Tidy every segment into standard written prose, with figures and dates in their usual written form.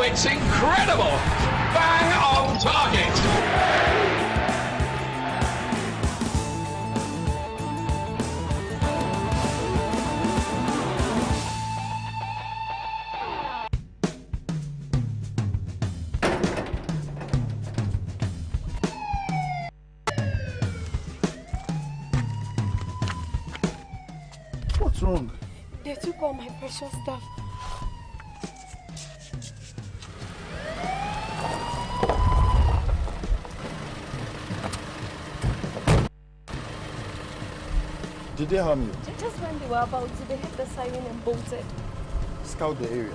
Oh, it's incredible! Bang on target! What's wrong? They took all my precious stuff. Did they harm you? Just when they were about to, they hit the siren and bolted. Scout the area.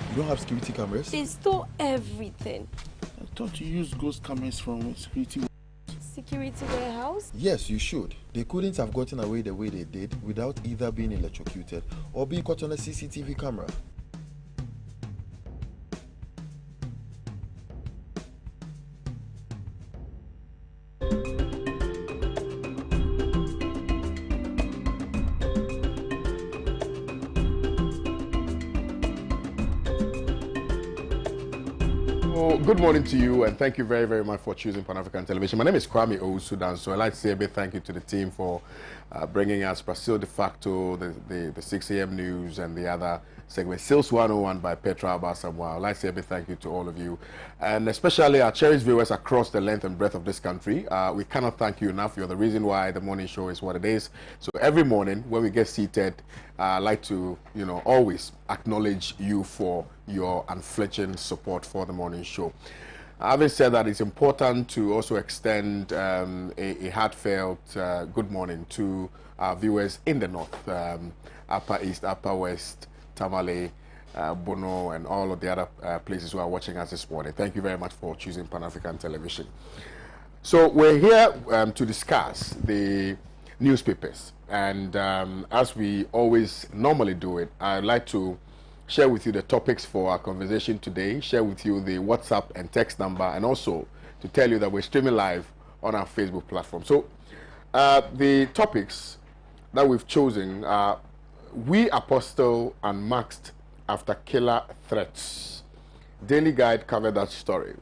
You don't have security cameras? They stole everything. I thought you used ghost cameras from security. Security warehouse? Yes, you should. They couldn't have gotten away the way they did without either being electrocuted or being caught on a CCTV camera. Good morning to you, and thank you very, very much for choosing Pan-African Television. My name is Kwame Owusu, Danso. I'd like to say a big thank you to the team for bringing us Brazil de facto, the 6 a.m. news, and the other segment, Sales 101 by Petra Abasamoah. I'd like to say a big thank you to all of you, and especially our cherished viewers across the length and breadth of this country. We cannot thank you enough. You're the reason why the morning show is what it is. So every morning when we get seated, I'd like to, always acknowledge you for your unflinching support for the morning show. Having said that, it's important to also extend a heartfelt good morning to our viewers in the north, Upper East, Upper West, Tamale, Bono, and all of the other places who are watching us this morning. Thank you very much for choosing Pan-African Television. So we're here to discuss the newspapers, and as we always normally do it, I'd like to share with you the topics for our conversation today, share with you the WhatsApp and text number, and also to tell you that we're streaming live on our Facebook platform. So the topics that we've chosen are: We Apostle Unmasked After Killer Threats. Daily Guide covered that story.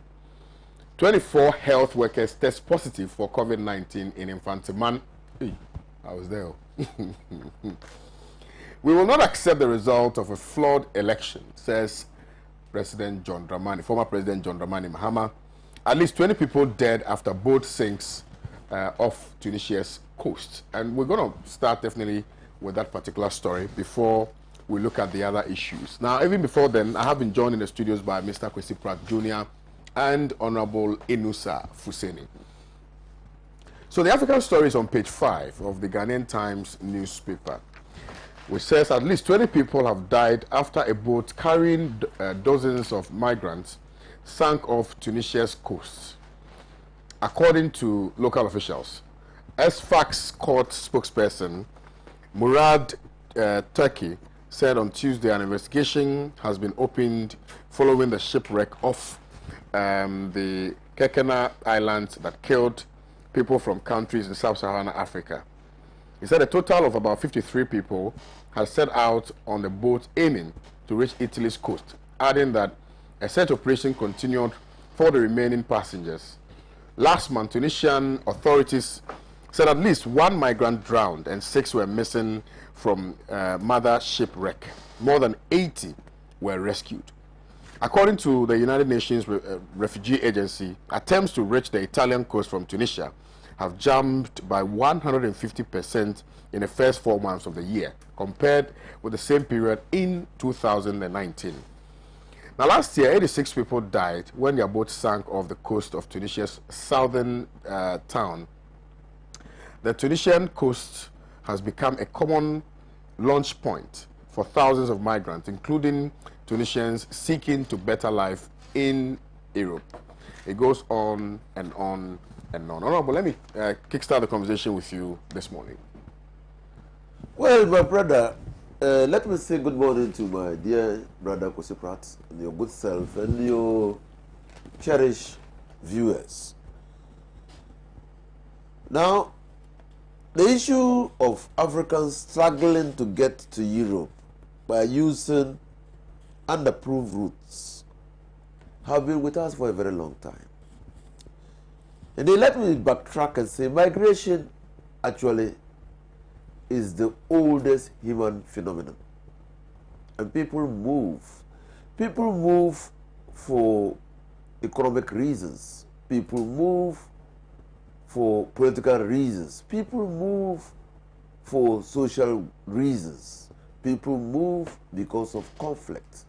24 health workers test positive for COVID-19 in Infantiman. Hey, I was there. We will not accept the result of a flawed election, says President John Dramani, former President John Dramani Mahama. At least 20 people dead after boat sinks off Tunisia's coast. And we're going to start definitely with that particular story before we look at the other issues. Now, even before then, I have been joined in the studios by Mr. Kwesi Pratt Jr. and Honorable Inusa Fuseni. So the African story is on page 5 of the Ghanaian Times newspaper, which says at least 20 people have died after a boat carrying dozens of migrants sank off Tunisia's coast, according to local officials. SFAC's court spokesperson Murad Turki said on Tuesday an investigation has been opened following the shipwreck off the Kekena Islands that killed people from countries in sub-Saharan Africa. He said a total of about 53 people had set out on the boat aiming to reach Italy's coast, adding that a search operation continued for the remaining passengers. Last month, Tunisian authorities said at least 1 migrant drowned and 6 were missing from mother shipwreck. More than 80 were rescued. According to the United Nations Refugee Agency, attempts to reach the Italian coast from Tunisia have jumped by 150% in the first 4 months of the year, compared with the same period in 2019. Now, last year, 86 people died when their boat sank off the coast of Tunisia's southern town. The Tunisian coast has become a common launch point for thousands of migrants, including Tunisians seeking to better life in Europe. It goes on and on and on. Honorable, let me kickstart the conversation with you this morning. Well, my brother, let me say good morning to my dear brother Kwesi Pratt, and your good self, and your cherished viewers. Now, the issue of Africans struggling to get to Europe by using unapproved routes have been with us for a very long time. And then let me backtrack and say migration actually is the oldest human phenomenon. And people move. People move for economic reasons. People move for political reasons. People move for social reasons. People move because of conflict.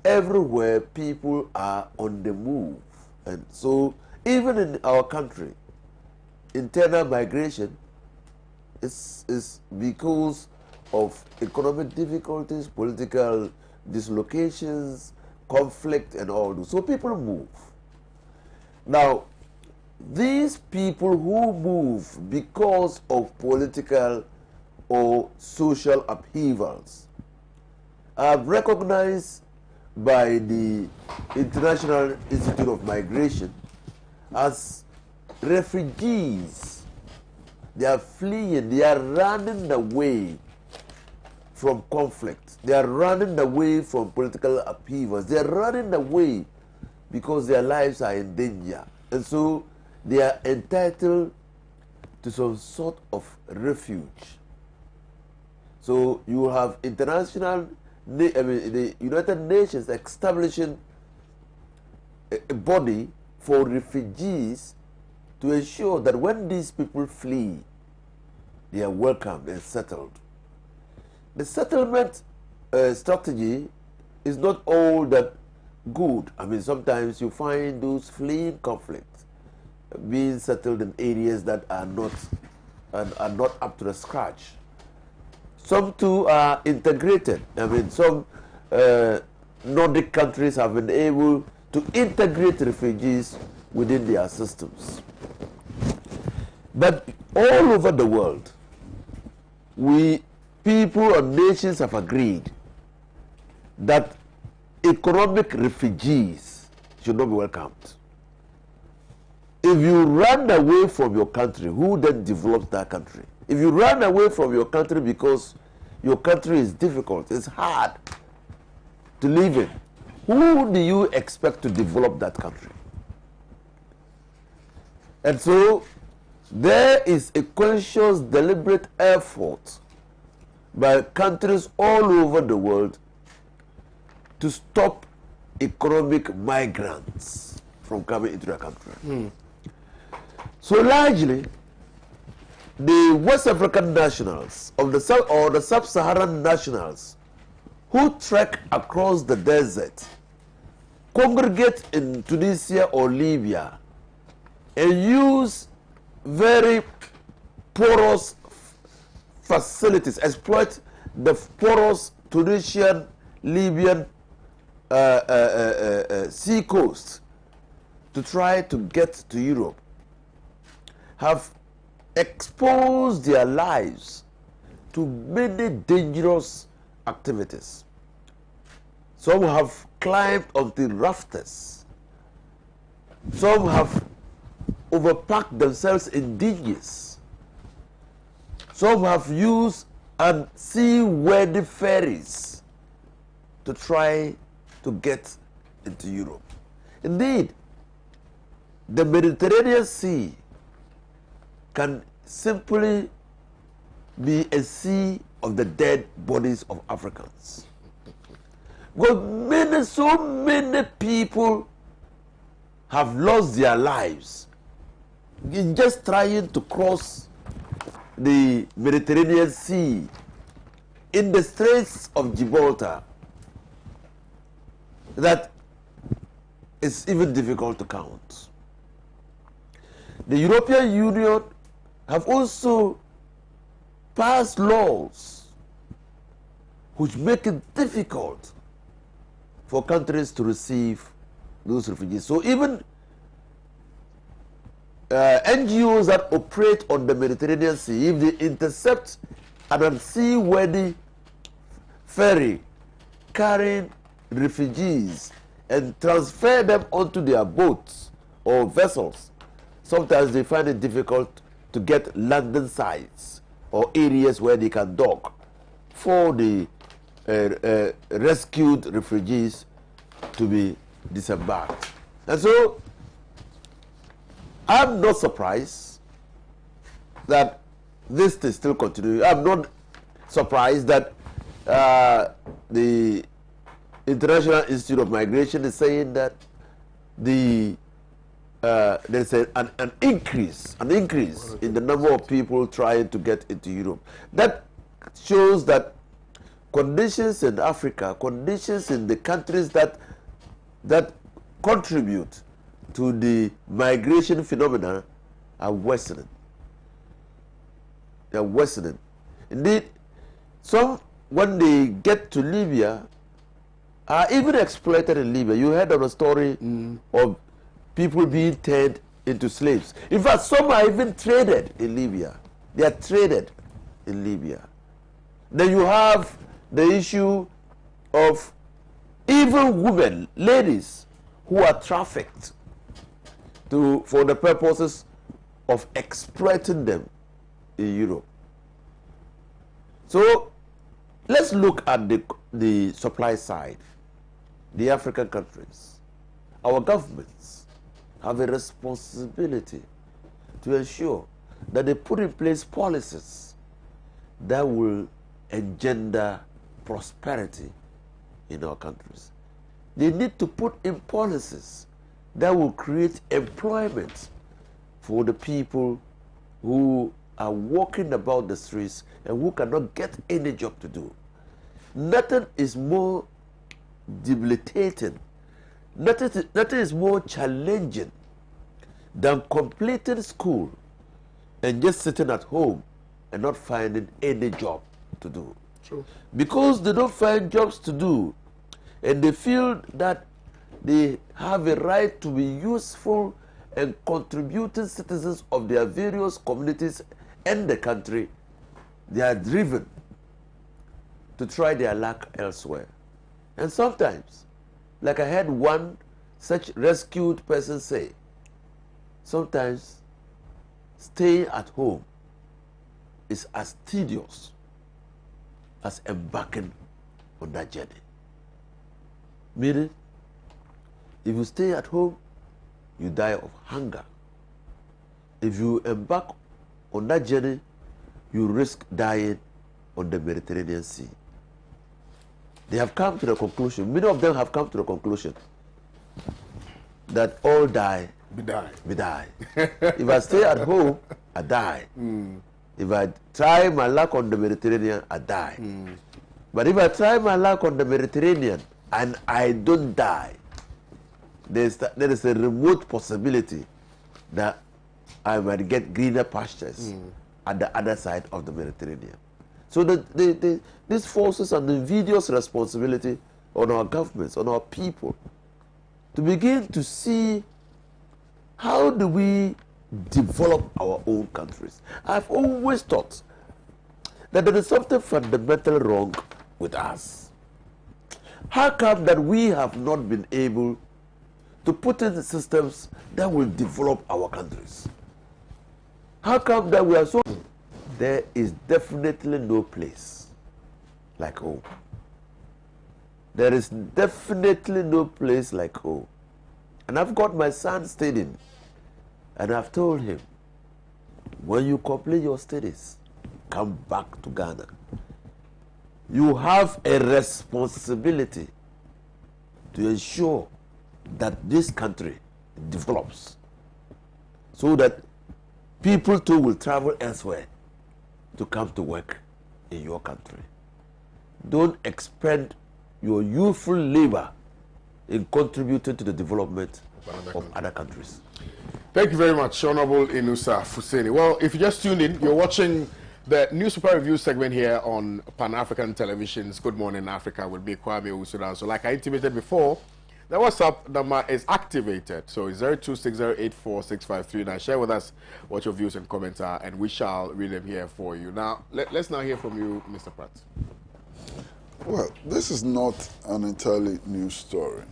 Everywhere people are on the move. And so even in our country, internal migration is because of economic difficulties, political dislocations, conflict and all those. So people move. Now, these people who move because of political or social upheavals are recognized by the International Institute of Migration as refugees. They are fleeing, they are running away from conflict. They are running away from political upheavals. They are running away because their lives are in danger. And so they are entitled to some sort of refuge. So you have the United Nations establishing a body for refugees to ensure that when these people flee, they are welcomed and settled. The settlement strategy is not all that good. I mean, sometimes you find those fleeing conflicts being settled in areas that are not up to the scratch. Some too are integrated. I mean, some Nordic countries have been able to integrate refugees within their systems. But all over the world, people and nations have agreed that economic refugees should not be welcomed. If you run away from your country, who then develops that country? If you run away from your country because your country is difficult, it's hard to live in, who do you expect to develop that country? And so there is a conscious, deliberate effort by countries all over the world to stop economic migrants from coming into the country. So largely, the West African nationals or the sub-Saharan nationals who trek across the desert, congregate in Tunisia or Libya, and use very porous facilities, exploit the porous Tunisian, Libyan sea coast to try to get to Europe, have exposed their lives to many dangerous activities. Some have climbed onto rafters. Some have overpacked themselves in dinghies. Some have used unseaworthy ferries to try to get into Europe. Indeed, the Mediterranean Sea can simply be a sea of the dead bodies of Africans. Because so many people have lost their lives in just trying to cross the Mediterranean Sea in the Straits of Gibraltar that is even difficult to count. The European Union have also passed laws which make it difficult for countries to receive those refugees. So even NGOs that operate on the Mediterranean Sea, if they intercept an unseaworthy ferry carrying refugees and transfer them onto their boats or vessels, sometimes they find it difficult to get landing sites or areas where they can dock for the rescued refugees to be disembarked. And so, I'm not surprised that this is still continuing. I'm not surprised that the International Institute of Migration is saying that there's an increase in the number of people trying to get into Europe. That shows that conditions in Africa, conditions in the countries that contribute to the migration phenomena are worsening. They are worsening. Indeed, some, when they get to Libya, are even exploited in Libya. You heard of a story of people being turned into slaves. In fact, some are even traded in Libya. They are traded in Libya. Then you have the issue of even women, ladies, who are trafficked for the purposes of exploiting them in Europe. So let's look at the supply side. The African countries, our governments have a responsibility to ensure that they put in place policies that will engender prosperity in our countries. They need to put in policies that will create employment for the people who are walking about the streets and who cannot get any job to do. Nothing is more debilitating, nothing is more challenging than completing school and just sitting at home and not finding any job to do. True. Because they don't find jobs to do and they feel that they have a right to be useful and contributing citizens of their various communities and the country, they are driven to try their luck elsewhere. And sometimes, like I heard one such rescued person say, sometimes staying at home is as tedious as embarking on that journey. Meaning, if you stay at home, you die of hunger. If you embark on that journey, you risk dying on the Mediterranean Sea. They have come to the conclusion, many of them have come to the conclusion that all die, Be die. we die. If I stay at home, I die. If I try my luck on the Mediterranean, I die. But if I try my luck on the Mediterranean and I don't die, there is a remote possibility that I might get greener pastures at the other side of the Mediterranean. So this forces an invidious responsibility on our governments, on our people, to begin to see how do we develop our own countries. I've always thought that there is something fundamentally wrong with us. How come that we have not been able to put in the systems that will develop our countries? How come that we are so... There is definitely no place like home. There is definitely no place like home. And I've got my son studying, and I've told him, when you complete your studies, come back to Ghana. You have a responsibility to ensure that this country develops, so that people too will travel elsewhere to come to work in your country. Don't expend your youthful labor in contributing to the development of other countries. Thank you very much, Honorable Inusa Fuseni. Well, if you just tuned in, you're watching the Newspaper Review segment here on Pan-African Television's Good Morning Africa with me, Kwame Owusu. So like I intimated before, the WhatsApp number is activated. So it's 0260846539. Share with us what your views and comments are, and we shall read them here for you. Now, let's now hear from you, Mr. Pratt. Well, this is not an entirely new story.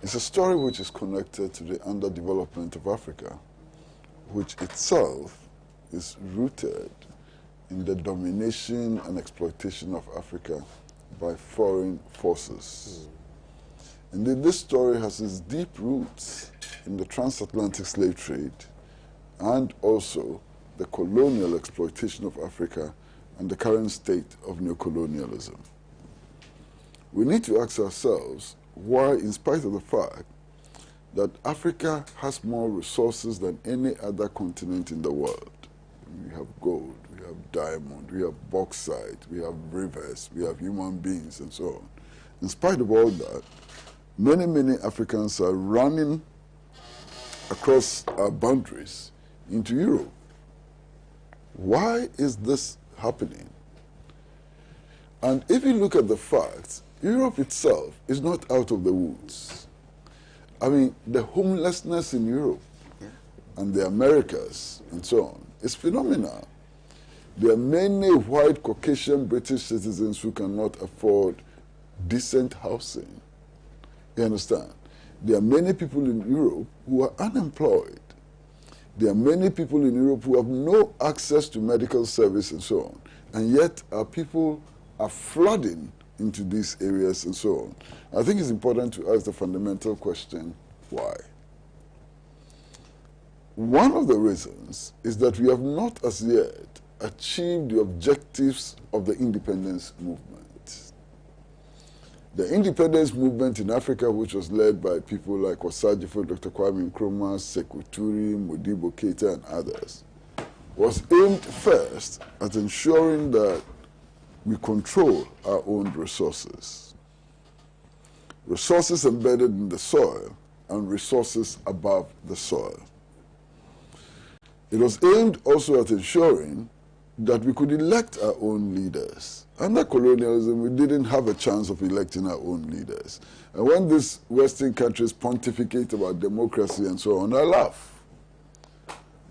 It's a story which is connected to the underdevelopment of Africa, which itself is rooted in the domination and exploitation of Africa by foreign forces. Indeed, this story has its deep roots in the transatlantic slave trade and also the colonial exploitation of Africa and the current state of neocolonialism. We need to ask ourselves why, in spite of the fact that Africa has more resources than any other continent in the world, we have gold, we have diamond, we have bauxite, we have rivers, we have human beings, and so on. In spite of all that, many Africans are running across our boundaries into Europe. Why is this happening? And if you look at the facts, Europe itself is not out of the woods. I mean, the homelessness in Europe and the Americas and so on is phenomenal. There are many white Caucasian British citizens who cannot afford decent housing. You understand? There are many people in Europe who are unemployed. There are many people in Europe who have no access to medical service and so on. And yet our people are flooding into these areas and so on. I think it's important to ask the fundamental question, why? One of the reasons is that we have not as yet achieved the objectives of the independence movement. The independence movement in Africa, which was led by people like Osajifo, Dr. Kwame Nkrumah, Sekou Touré, Modibo Keita, and others, was aimed first at ensuring that we control our own resources. Resources embedded in the soil and resources above the soil. It was aimed also at ensuring that we could elect our own leaders. Under colonialism, we didn't have a chance of electing our own leaders. And when these Western countries pontificate about democracy and so on, I laugh.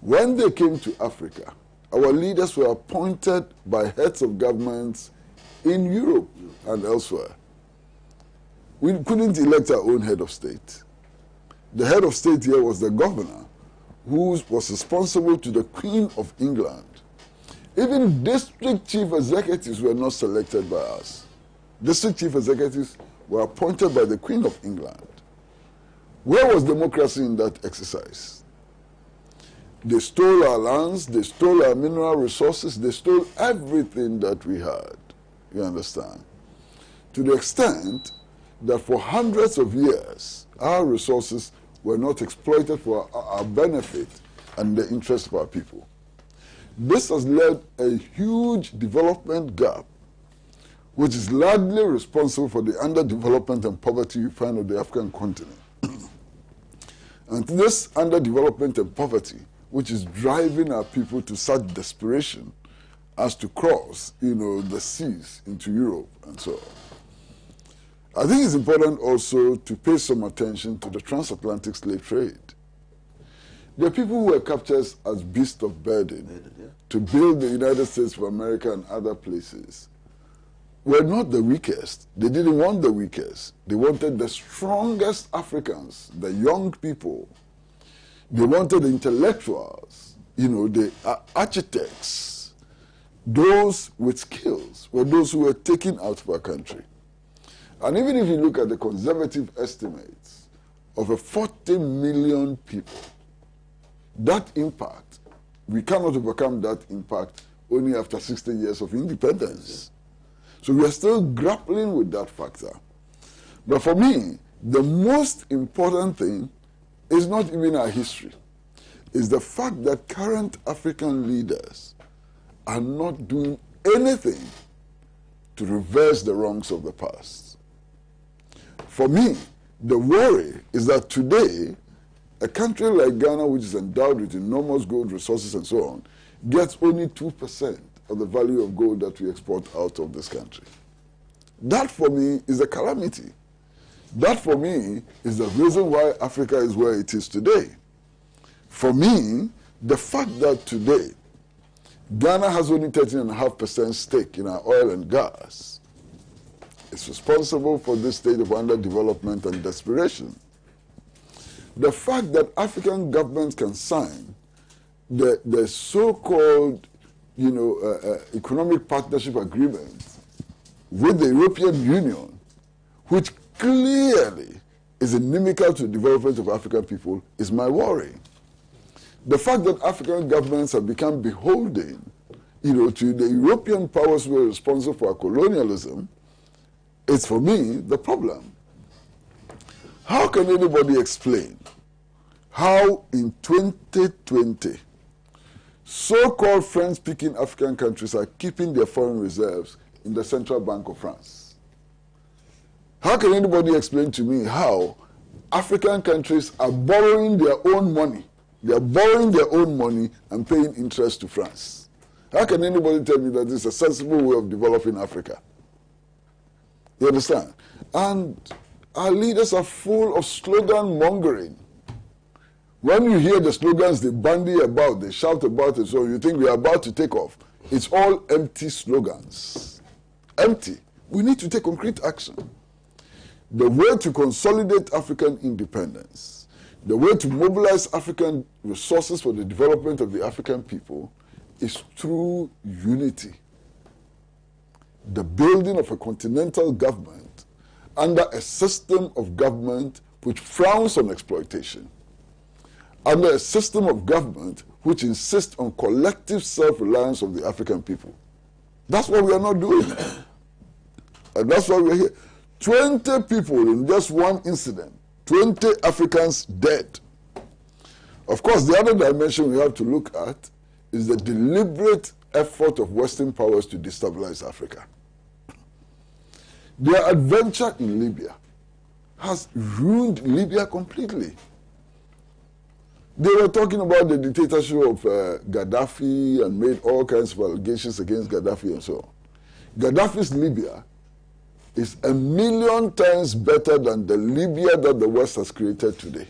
When they came to Africa, our leaders were appointed by heads of governments in Europe and elsewhere. We couldn't elect our own head of state. The head of state here was the governor, who was responsible to the Queen of England. Even district chief executives were not selected by us. District chief executives were appointed by the Queen of England. Where was democracy in that exercise? They stole our lands, they stole our mineral resources, they stole everything that we had, you understand? To the extent that for hundreds of years, our resources were not exploited for our benefit and the interest of our people. This has led a huge development gap, which is largely responsible for the underdevelopment and poverty you find on the African continent. And this underdevelopment and poverty, which is driving our people to such desperation as to cross, the seas into Europe and so on. I think it's important also to pay some attention to the transatlantic slave trade. The people who were captured as beasts of burden to build the United States of America and other places were not the weakest. They didn't want the weakest. They wanted the strongest Africans, the young people. They wanted the intellectuals, the architects. Those with skills were those who were taken out of our country. And even if you look at the conservative estimates of 40 million people, that impact, we cannot overcome that impact only after 60 years of independence. So we are still grappling with that factor. But for me, the most important thing is not even our history. It's the fact that current African leaders are not doing anything to reverse the wrongs of the past. For me, the worry is that today, a country like Ghana, which is endowed with enormous gold resources and so on, gets only 2% of the value of gold that we export out of this country. That, for me, is a calamity. That, for me, is the reason why Africa is where it is today. For me, the fact that today, Ghana has only 13.5% stake in our oil and gas is responsible for this state of underdevelopment and desperation. The fact that African governments can sign the so-called economic partnership agreement with the European Union, which clearly is inimical to the development of African people, is my worry. The fact that African governments have become beholden, to the European powers who are responsible for our colonialism, is for me the problem. How can anybody explain how in 2020 so-called French-speaking African countries are keeping their foreign reserves in the Central Bank of France? How can anybody explain to me how African countries are borrowing their own money? They are borrowing their own money and paying interest to France. How can anybody tell me that this is a sensible way of developing Africa? You understand? And our leaders are full of slogan mongering. When you hear the slogans they bandy about, they shout about it, so you think we are about to take off. It's all empty slogans. Empty. We need to take concrete action. The way to consolidate African independence, the way to mobilize African resources for the development of the African people is through unity. The building of a continental government under a system of government which frowns on exploitation, under a system of government which insists on collective self-reliance of the African people. That's what we are not doing. And that's why we're here. 20 people in just one incident, 20 Africans dead. Of course, the other dimension we have to look at is the deliberate effort of Western powers to destabilize Africa. Their adventure in Libya has ruined Libya completely. They were talking about the dictatorship of Gaddafi and made all kinds of allegations against Gaddafi and so on. Gaddafi's Libya is 1,000,000 times better than the Libya that the West has created today.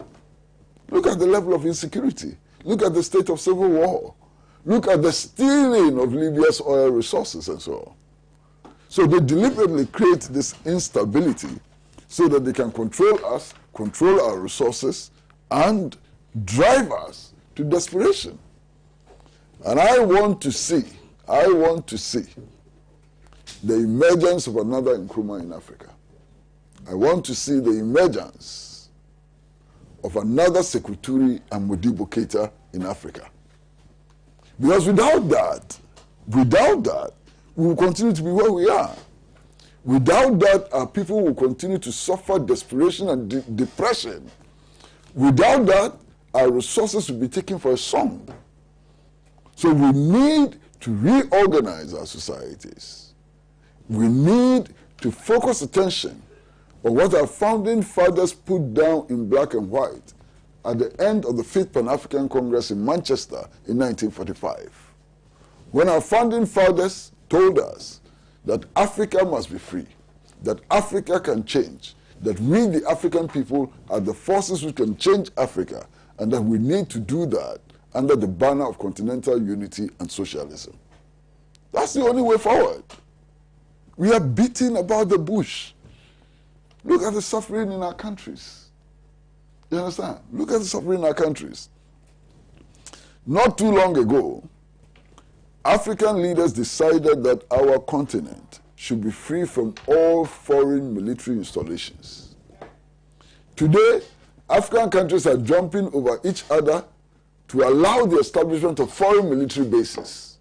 Look at the level of insecurity. Look at the state of civil war. Look at the stealing of Libya's oil resources and so on. So they deliberately create this instability so that they can control us, control our resources, and drive us to desperation. And I want to see the emergence of another Nkrumah in Africa. I want to see the emergence of another Sekuturi and Modibo Keita in Africa. Because without that, we will continue to be where we are. Without that, our people will continue to suffer desperation and depression. Without that, our resources will be taken for a song. So we need to reorganize our societies. We need to focus attention on what our founding fathers put down in black and white at the end of the 5th Pan-African Congress in Manchester in 1945. When our founding fathers told us that Africa must be free, that Africa can change, that we, the African people, are the forces which can change Africa, and that we need to do that under the banner of continental unity and socialism. That's the only way forward. We are beating about the bush. Look at the suffering in our countries. You understand? Look at the suffering in our countries. Not too long ago, African leaders decided that our continent should be free from all foreign military installations. Today, African countries are jumping over each other to allow the establishment of foreign military bases.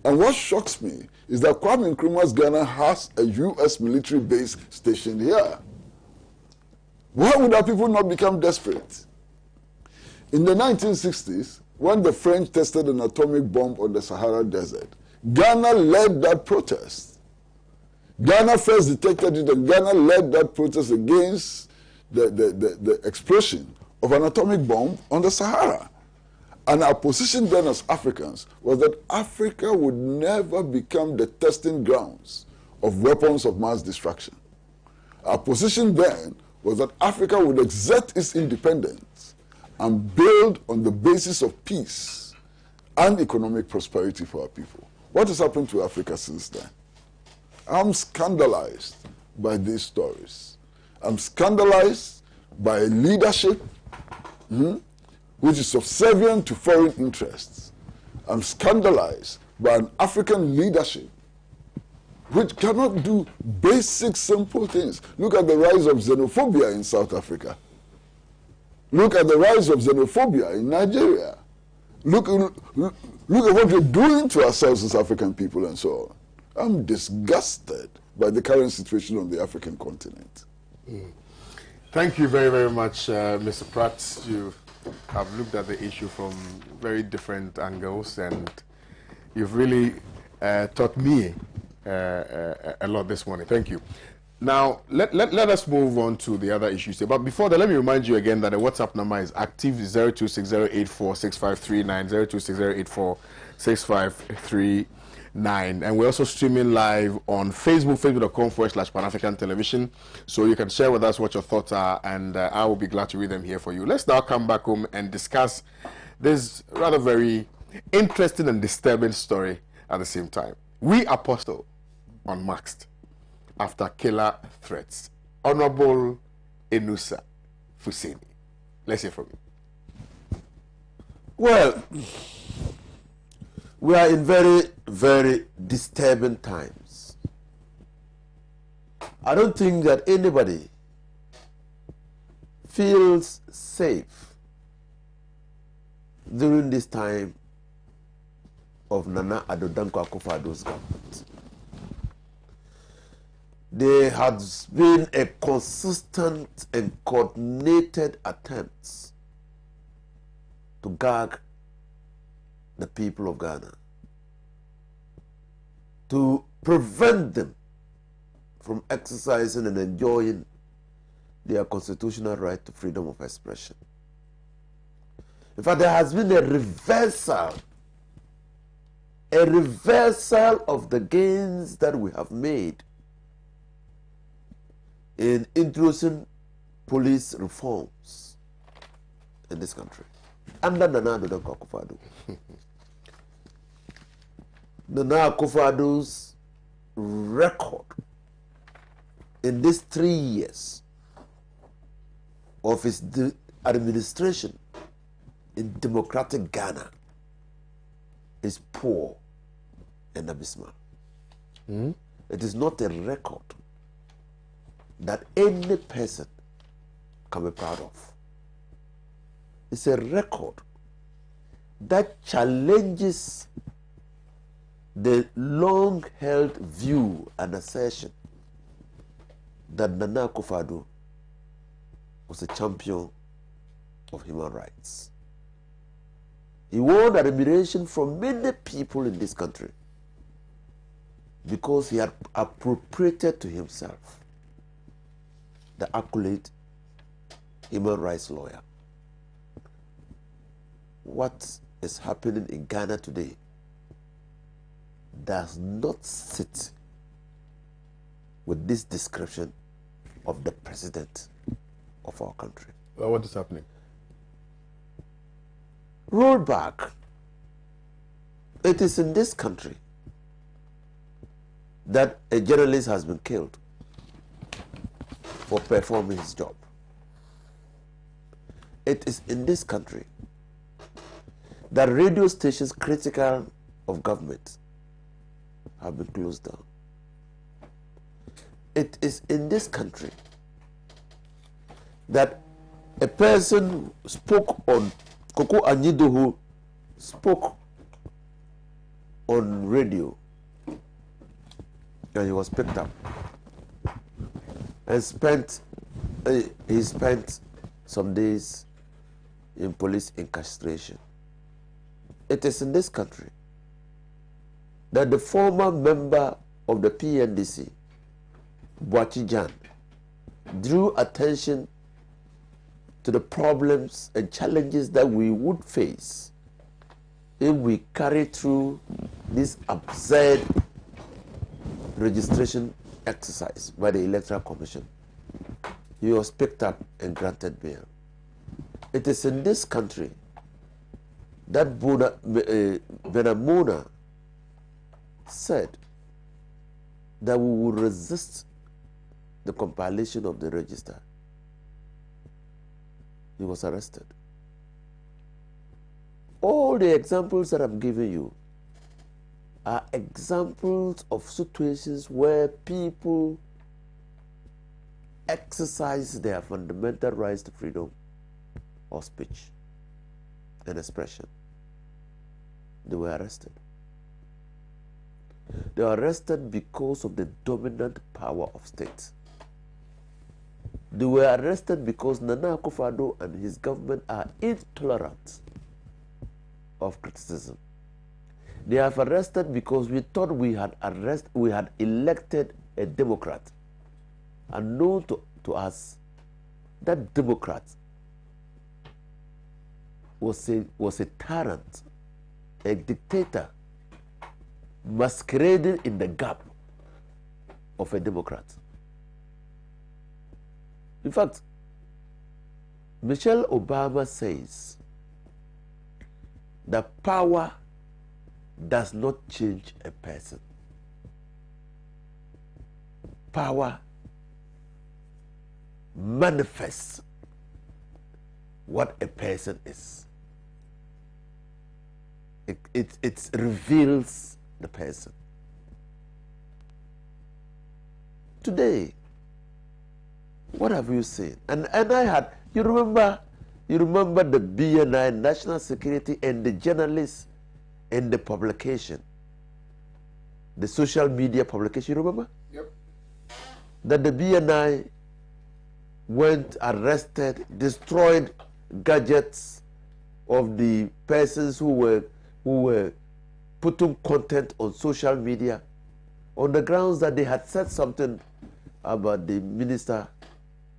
And what shocks me is that Kwame Nkrumah's Ghana has a U.S. military base stationed here. Why would our people not become desperate? In the 1960s, when the French tested an atomic bomb on the Sahara Desert, Ghana led that protest. Ghana first detected it, and Ghana led that protest against the explosion of an atomic bomb on the Sahara. And our position then as Africans was that Africa would never become the testing grounds of weapons of mass destruction. Our position then was that Africa would exert its independence and build on the basis of peace and economic prosperity for our people. What has happened to Africa since then? I'm scandalized by these stories. I'm scandalized by a leadership which is subservient to foreign interests. I'm scandalized by an African leadership which cannot do basic, simple things. Look at the rise of xenophobia in South Africa. Look at the rise of xenophobia in Nigeria. Look at what we're doing to ourselves as African people and so on. I'm disgusted by the current situation on the African continent. Thank you very, very much, Mr. Pratt. You have looked at the issue from very different angles, and you've really taught me a lot this morning. Thank you. Now, let us move on to the other issues. But before that, let me remind you again that the WhatsApp number is active, 0260846539, 0260846539. And we're also streaming live on Facebook, facebook.com/Pan-African Television. So you can share with us what your thoughts are, and I will be glad to read them here for you. Let's now come back home and discuss this rather very interesting and disturbing story at the same time. We Apostle unmasked after killer threats. Honorable Enusa Fuseni. Let's hear from you. Well, we are in very, very disturbing times. I don't think that anybody feels safe during this time of Nana Addo Dankwa Akufo-Addo's government. There has been a consistent and coordinated attempts to gag the people of Ghana, to prevent them from exercising and enjoying their constitutional right to freedom of expression. In fact, there has been a reversal of the gains that we have made in introducing police reforms in this country under Nana Addo Dankwa Akufo-Addo. Nana Akufo-Addo's record in these 3 years of his administration in democratic Ghana is poor and abysmal. It is not a record that any person can be proud of. It's a record that challenges the long-held view and assertion that Nana Akufo-Addo was a champion of human rights. He won admiration from many people in this country because he had appropriated to himself the accolade human rights lawyer. What is happening in Ghana today does not sit with this description of the president of our country. Well, what is happening? Roll back. It is in this country that a journalist has been killed for performing his job. It is in this country that radio stations critical of government have been closed down. It is in this country that a person spoke on Koko Anyido, who spoke on radio, and he was picked up and he spent some days in police incarceration. It is in this country that the former member of the PNDC, Boachi Jan, drew attention to the problems and challenges that we would face if we carry through this absurd registration exercise by the Electoral Commission. He was picked up and granted bail. It is in this country that Benamona said that we will resist the compilation of the register. He was arrested. All the examples that I'm giving you are examples of situations where people exercise their fundamental rights to freedom of speech and expression. They were arrested. They were arrested because of the dominant power of state. They were arrested because Nana Akufo-Addo and his government are intolerant of criticism. They have arrested because we thought we had elected a Democrat, and known to us that Democrat was a tyrant, a dictator, masquerading in the gap of a Democrat. In fact, Michelle Obama says that power does not change a person. Power manifests what a person is. It reveals the person. Today, what have you seen? And I had, you remember the BNI, National Security, and the journalists and the publication, the social media publication, you remember? Yep. That the BNI went, arrested, destroyed gadgets of the persons who were putting content on social media on the grounds that they had said something about the Minister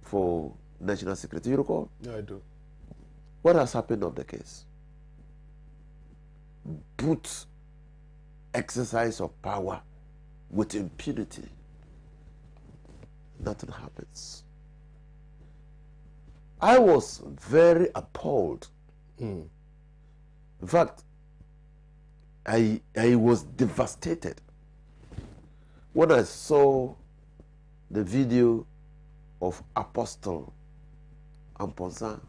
for National Security. You recall? Yeah, I do. What has happened on the case? Brute exercise of power with impunity. Nothing happens. I was very appalled. In fact, I was devastated when I saw the video of Apostle Amponsa,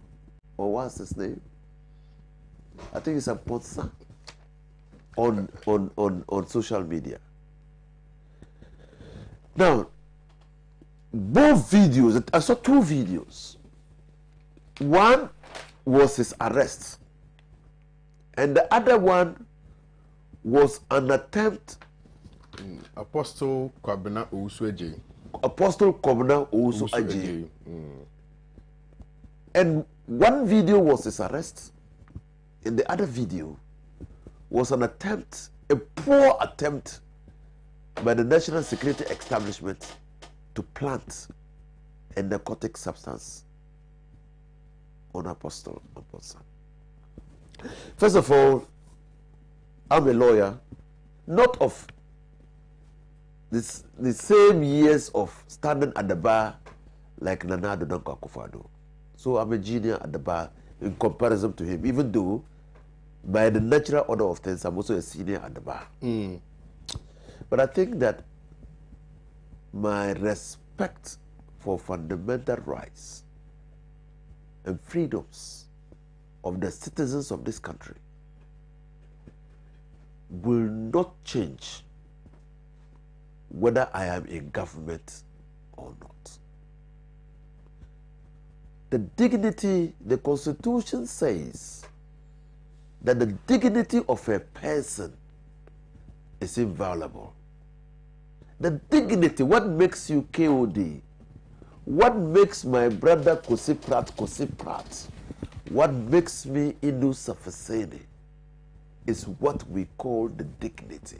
or what's his name? I think it's Amponsa, on social media. Now, both videos, I saw two videos. One was his arrest, and the other one was an attempt. Apostle Kwame Owusu. Apostle Kwame Owusu. And one video was his arrest, and the other video was an attempt, a poor attempt by the National Security Establishment to plant a narcotic substance on Apostle Amponsa. First of all, I'm a lawyer, not of the same years of standing at the bar like Nana Danso Akufo-Addo. So I'm a junior at the bar in comparison to him, even though by the natural order of things, I'm also a senior at the bar. But I think that my respect for fundamental rights and freedoms of the citizens of this country will not change whether I am in government or not. The dignity, the Constitution says that the dignity of a person is inviolable. The dignity, what makes you KOD, what makes my brother Kosi Prat, what makes me Inu Safaseni is what we call the dignity.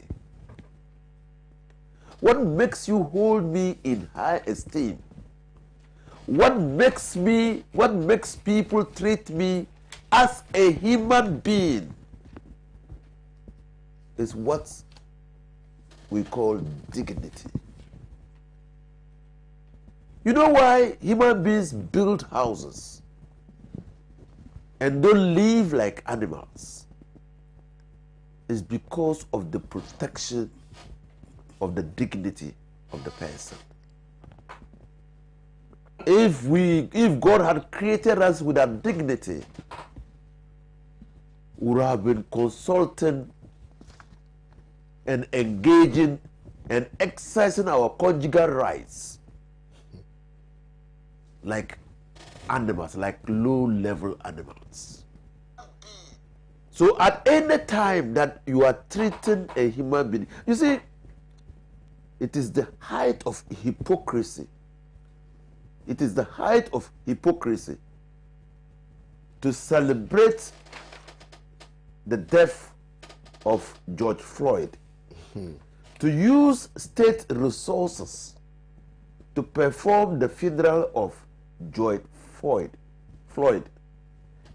What makes you hold me in high esteem? What makes people treat me as a human being is what we call dignity. You know why human beings build houses and don't live like animals? It's because of the protection of the dignity of the person. If God had created us with that dignity, we would have been consulting and engaging and exercising our conjugal rights like animals, like low-level animals. So at any time that you are treating a human being, you see, it is the height of hypocrisy. It is the height of hypocrisy to celebrate the death of George Floyd, to use state resources to perform the funeral of George Floyd,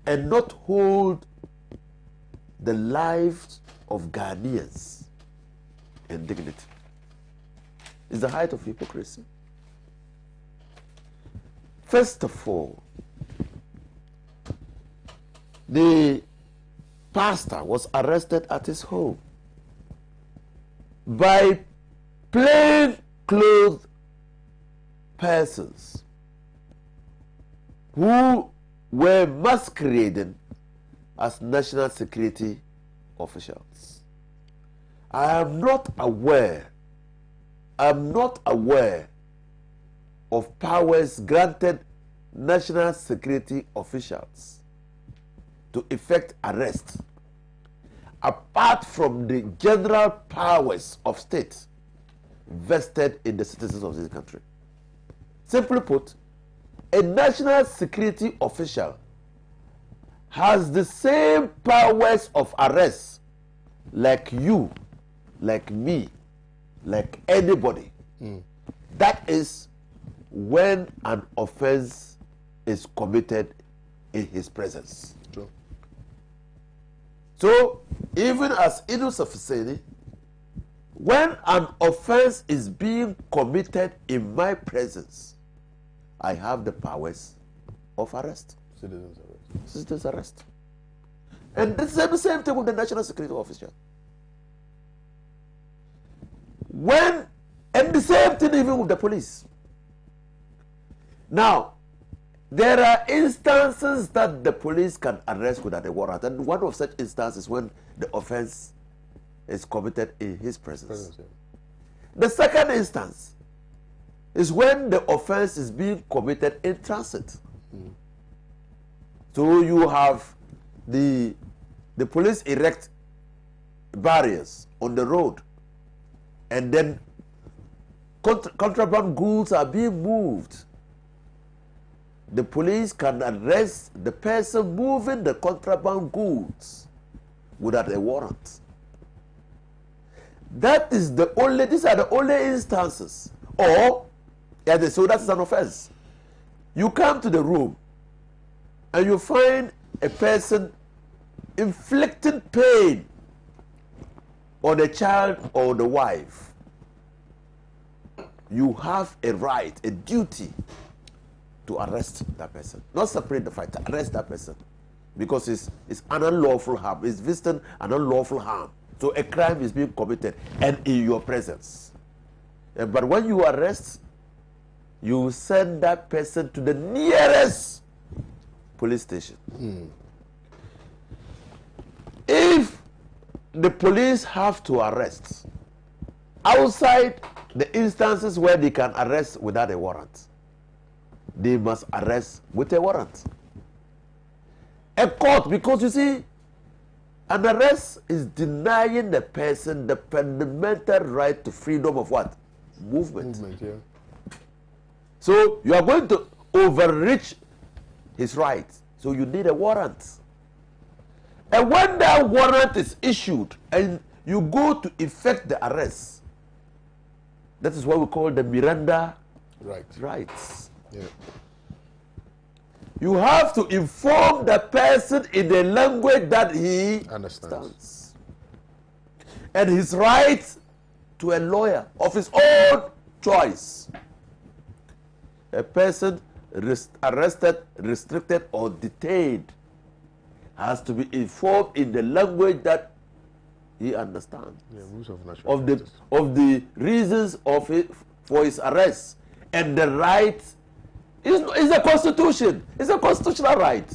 and not hold the lives of Ghanaians in dignity. It's the height of hypocrisy. First of all, the pastor was arrested at his home by plain clothed persons who were masquerading as national security officials. I am not aware of powers granted national security officials to effect arrest apart from the general powers of state vested in the citizens of this country. Simply put, a national security official has the same powers of arrest like you, like me, like anybody. That is when an offense is committed in his presence. True. So, even as Idris of Husseini, when an offense is being committed in my presence, I have the powers of arrest. Citizens arrest. Citizens arrest. And this is the same thing with the national security official. And the same thing even with the police. Now, there are instances that the police can arrest without a warrant, and one of such instances is when the offense is committed in his presence. The second instance is when the offense is being committed in transit. So you have the police erect barriers on the road, and then contraband goods are being moved. The police can arrest the person moving the contraband goods without a warrant. These are the only instances. Or, so that's an offense. You come to the room and you find a person inflicting pain on a child or the wife. You have a right, a duty to arrest that person. Not separate the fight, to arrest that person. Because it's an unlawful harm. It's visiting an unlawful harm. So a crime is being committed and in your presence. But when you arrest, you send that person to the nearest police station. If the police have to arrest outside the instances where they can arrest without a warrant, they must arrest with a warrant. A court, because you see, an arrest is denying the person the fundamental right to freedom of what? Movement. Yeah. So you are going to overreach his rights. So you need a warrant. And when that warrant is issued and you go to effect the arrest, that is what we call the Miranda rights. Yeah. You have to inform the person in the language that he understands. And his right to a lawyer of his own choice. A person arrested, restricted, or detained has to be informed in the language that he understands. Yeah, rules of national of the reasons of it for his arrest and the right. It's a constitution. It's a constitutional right.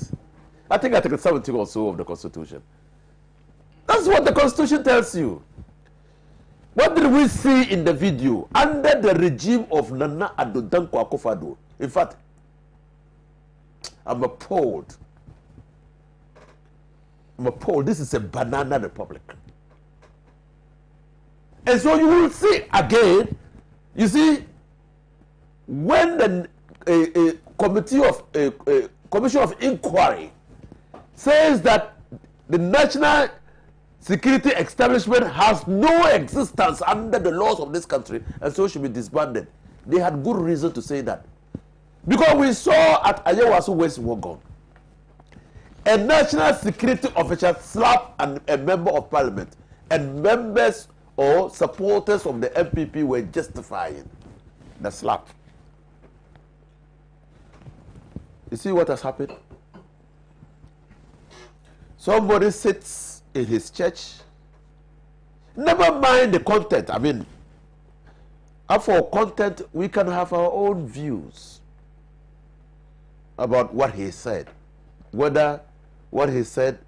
I think Article 17 or so of the Constitution. That's what the Constitution tells you. What did we see in the video? Under the regime of Nana Addo Dankwa Akufo-Addo, in fact, I'm appalled. I'm appalled. This is a banana republic. And so you will see again, you see, when a commission of inquiry says that the national security establishment has no existence under the laws of this country and so should be disbanded, they had good reason to say that. Because we saw at Owusu West Wuogon, a national security official slapped a member of parliament, and members or supporters of the MPP were justifying the slap. You see what has happened? Somebody sits in his church, never mind the content. I mean, for content, we can have our own views about what he said, whether what he said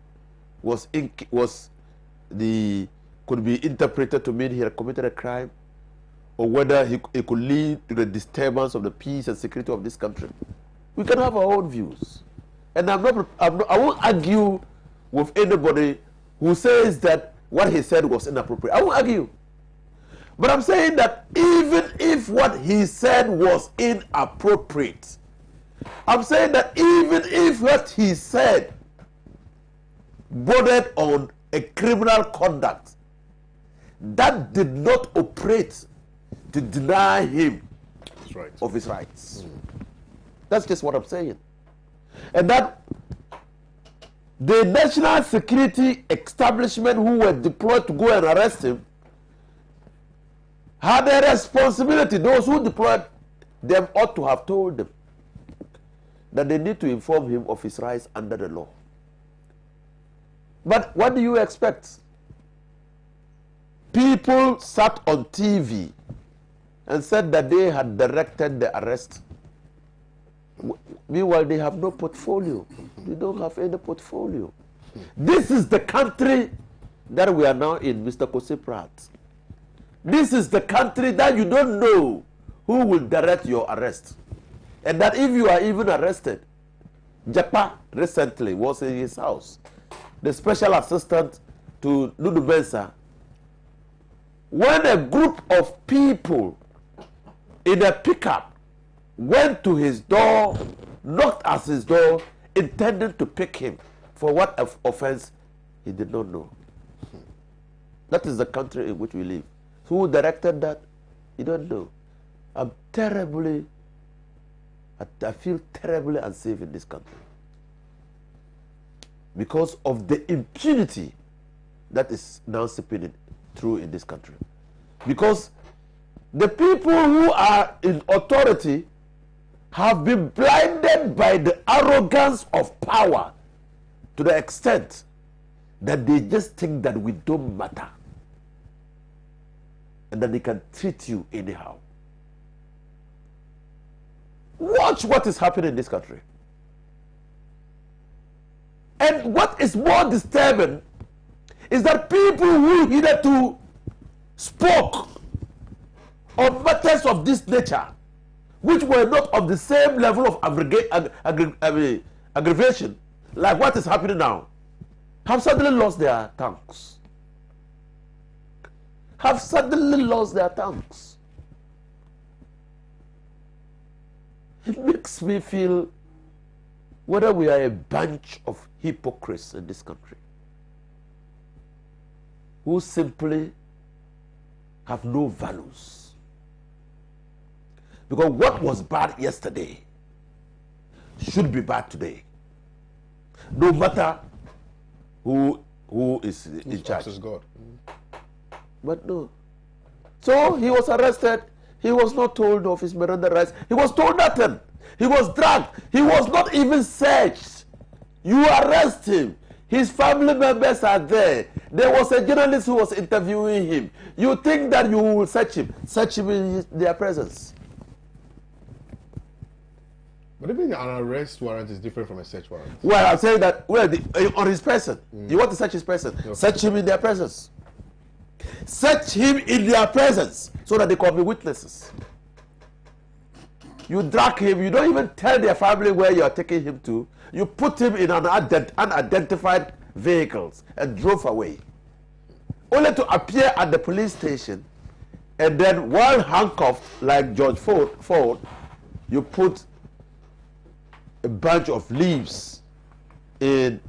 could be interpreted to mean he had committed a crime, or whether it could lead to the disturbance of the peace and security of this country. We can have our own views, and I won't argue with anybody who says that what he said was inappropriate. I won't argue, but I'm saying that even if what he said was inappropriate, I'm saying that even if what he said bordered on a criminal conduct, that did not operate to deny him of his rights. That's just what I'm saying. And that the national security establishment who were deployed to go and arrest him had a responsibility. Those who deployed them ought to have told them that they need to inform him of his rights under the law. But what do you expect? People sat on TV and said that they had directed the arrest. Meanwhile, they have no portfolio. They don't have any portfolio. This is the country that we are now in, Mr. Kosi Pratt. This is the country that you don't know who will direct your arrest. And that if you are even arrested, Japa recently was in his house. The special assistant to Nudu Mensah, when a group of people in a pickup went to his door, knocked at his door, intending to pick him for what offense he did not know. That is the country in which we live. Who directed that? You don't know. I feel terribly unsafe in this country because of the impunity that is now seeping through in this country. Because the people who are in authority have been blinded by the arrogance of power to the extent that they just think that we don't matter and that they can treat you anyhow. Watch what is happening in this country. And what is more disturbing is that people who hitherto spoke on matters of this nature, which were not of the same level of aggravation, like what is happening now, have suddenly lost their tongues. Have suddenly lost their tongues. It makes me feel whether we are a bunch of hypocrites in this country who simply have no values. Because what was bad yesterday should be bad today, no matter who is in charge. Is God. But no. So he was arrested. He was not told of his Miranda rights. He was told nothing. He was dragged. He was not even searched. You arrest him. His family members are there. There was a journalist who was interviewing him. You think that you will search him. Search him in their presence. But even an arrest warrant is different from a search warrant. Well, I'm saying that on his person. You want to search his person. Okay. Search him in their presence. search him in their presence so that they can be witnesses. You drag him, you don't even tell their family where you are taking him to. You put him in an unidentified vehicles and drove away. Only to appear at the police station, and then while handcuffed like George Ford, you put a bunch of leaves in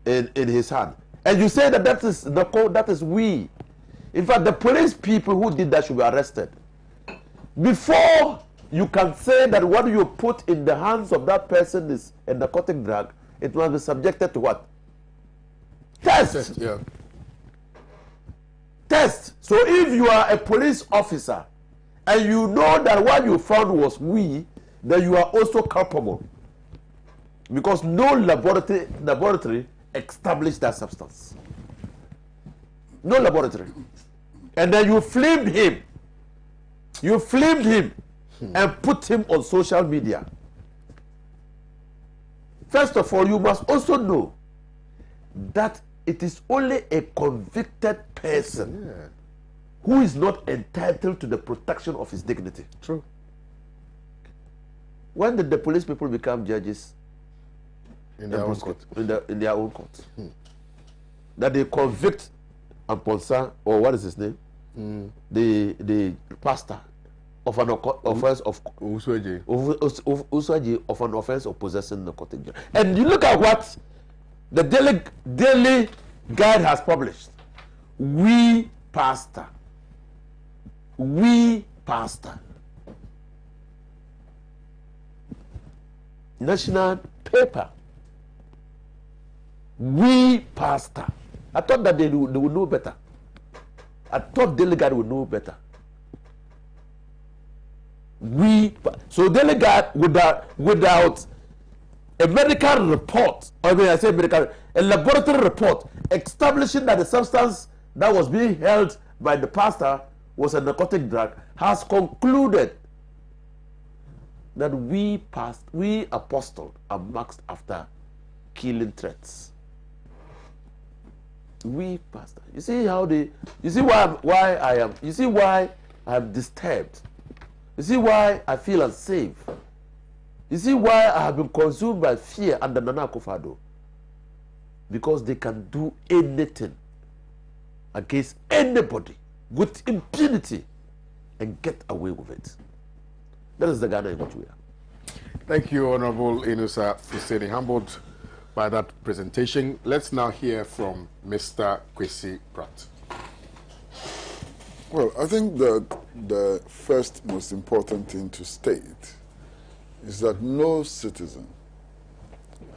his hand. And you say that is the code, that is we. In fact, the police people who did that should be arrested. Before you can say that what you put in the hands of that person is a narcotic drug, it must be subjected to what? Test. Yeah. Test. So if you are a police officer and you know that what you found was we, then you are also culpable. Because no laboratory established that substance. No laboratory. And then you filmed him. You filmed him and put him on social media. First of all, you must also know that it is only a convicted person who is not entitled to the protection of his dignity. True. When did the police people become judges? In their own court. In their own court. That they convict Amponsa, or what is his name? The pastor of an offense of Owusu of an offense of possessing narcotic drug. And you look at what the daily guide has published. We pastor. National paper. We pastor. I thought that they would know better. I thought Daily Guide would know better. So Daily Guide without a medical report, a laboratory report establishing that the substance that was being held by the pastor was a narcotic drug, has concluded that we apostles are marked after killing threats. We pastor. You see how why I am disturbed. You see why I feel unsafe. You see why I have been consumed by fear under Nana Akufo-Addo. Because they can do anything against anybody with impunity and get away with it. That is the Ghana in which we are. Thank you, Honorable Inusa Fuseni, humbled by that presentation. Let's now hear from Mr. Kwesi Pratt. Well, I think that the first most important thing to state is that no citizen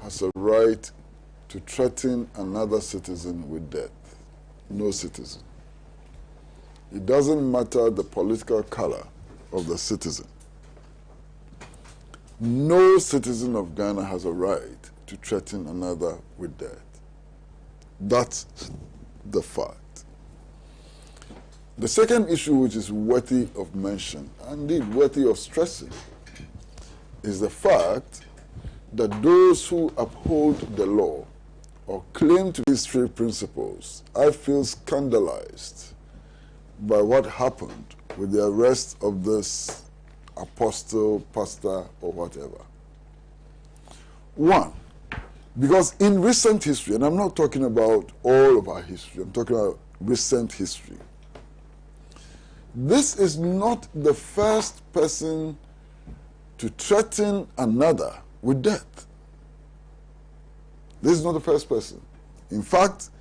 has a right to threaten another citizen with death. No citizen. It doesn't matter the political color of the citizen. No citizen of Ghana has a right to threaten another with death. That's the fact. The second issue, which is worthy of mention, and indeed worthy of stressing, is the fact that those who uphold the law or claim to these three principles, I feel scandalized by what happened with the arrest of this apostle, pastor, or whatever. One, because in recent history, and I'm not talking about all of our history, I'm talking about recent history, this is not the first person to threaten another with death. This is not the first person. In fact,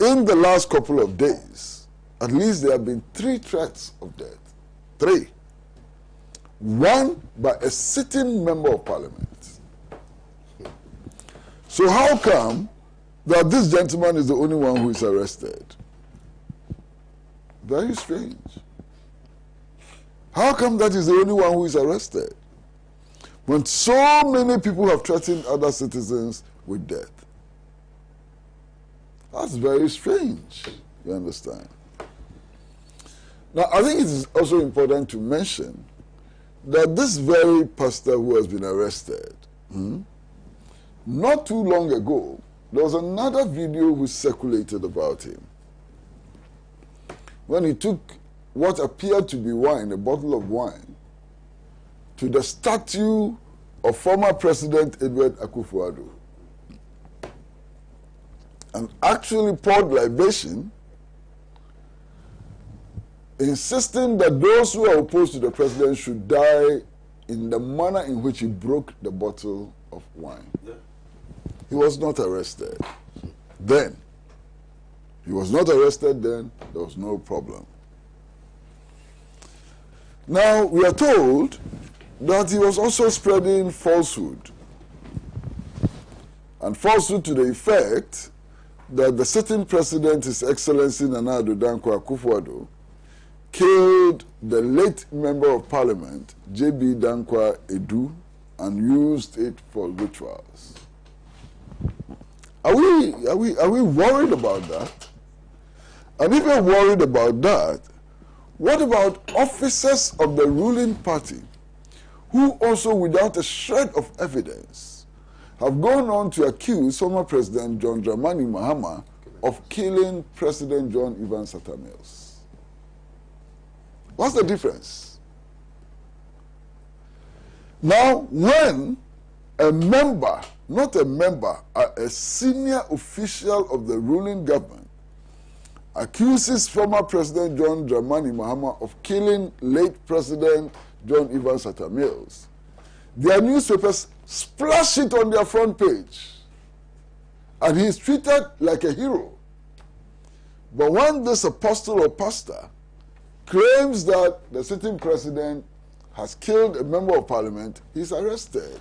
in the last couple of days, at least there have been 3 threats of death. 3. One by a sitting member of parliament. So how come that this gentleman is the only one who is arrested? Very strange. How come that is the only one who is arrested when so many people have threatened other citizens with death? That's very strange, you understand? Now, I think it is also important to mention that this very pastor who has been arrested, not too long ago, there was another video which circulated about him, when he took what appeared to be wine, a bottle of wine, to the statue of former President Edward Akufo-Addo, and actually poured libation, insisting that those who are opposed to the president should die in the manner in which he broke the bottle of wine. Yeah. He was not arrested then. He was not arrested then. There was no problem. Now, we are told that he was also spreading falsehood. And falsehood to the effect that the sitting president, His Excellency Nana Addo Dankwa Akufo-Addo, killed the late Member of Parliament, J.B. Dankwa Edu, and used it for rituals. Are we worried about that? And if we're worried about that, what about officers of the ruling party who also, without a shred of evidence, have gone on to accuse former President John Dramani Mahama of killing President John Evans Atta Mills? What's the difference? Now, when a member, not a member, a senior official of the ruling government accuses former President John Dramani Mahama of killing late President John Evans Atta Mills, their newspapers splash it on their front page, and he is treated like a hero. But when this apostle or pastor claims that the sitting president has killed a member of parliament, he's arrested.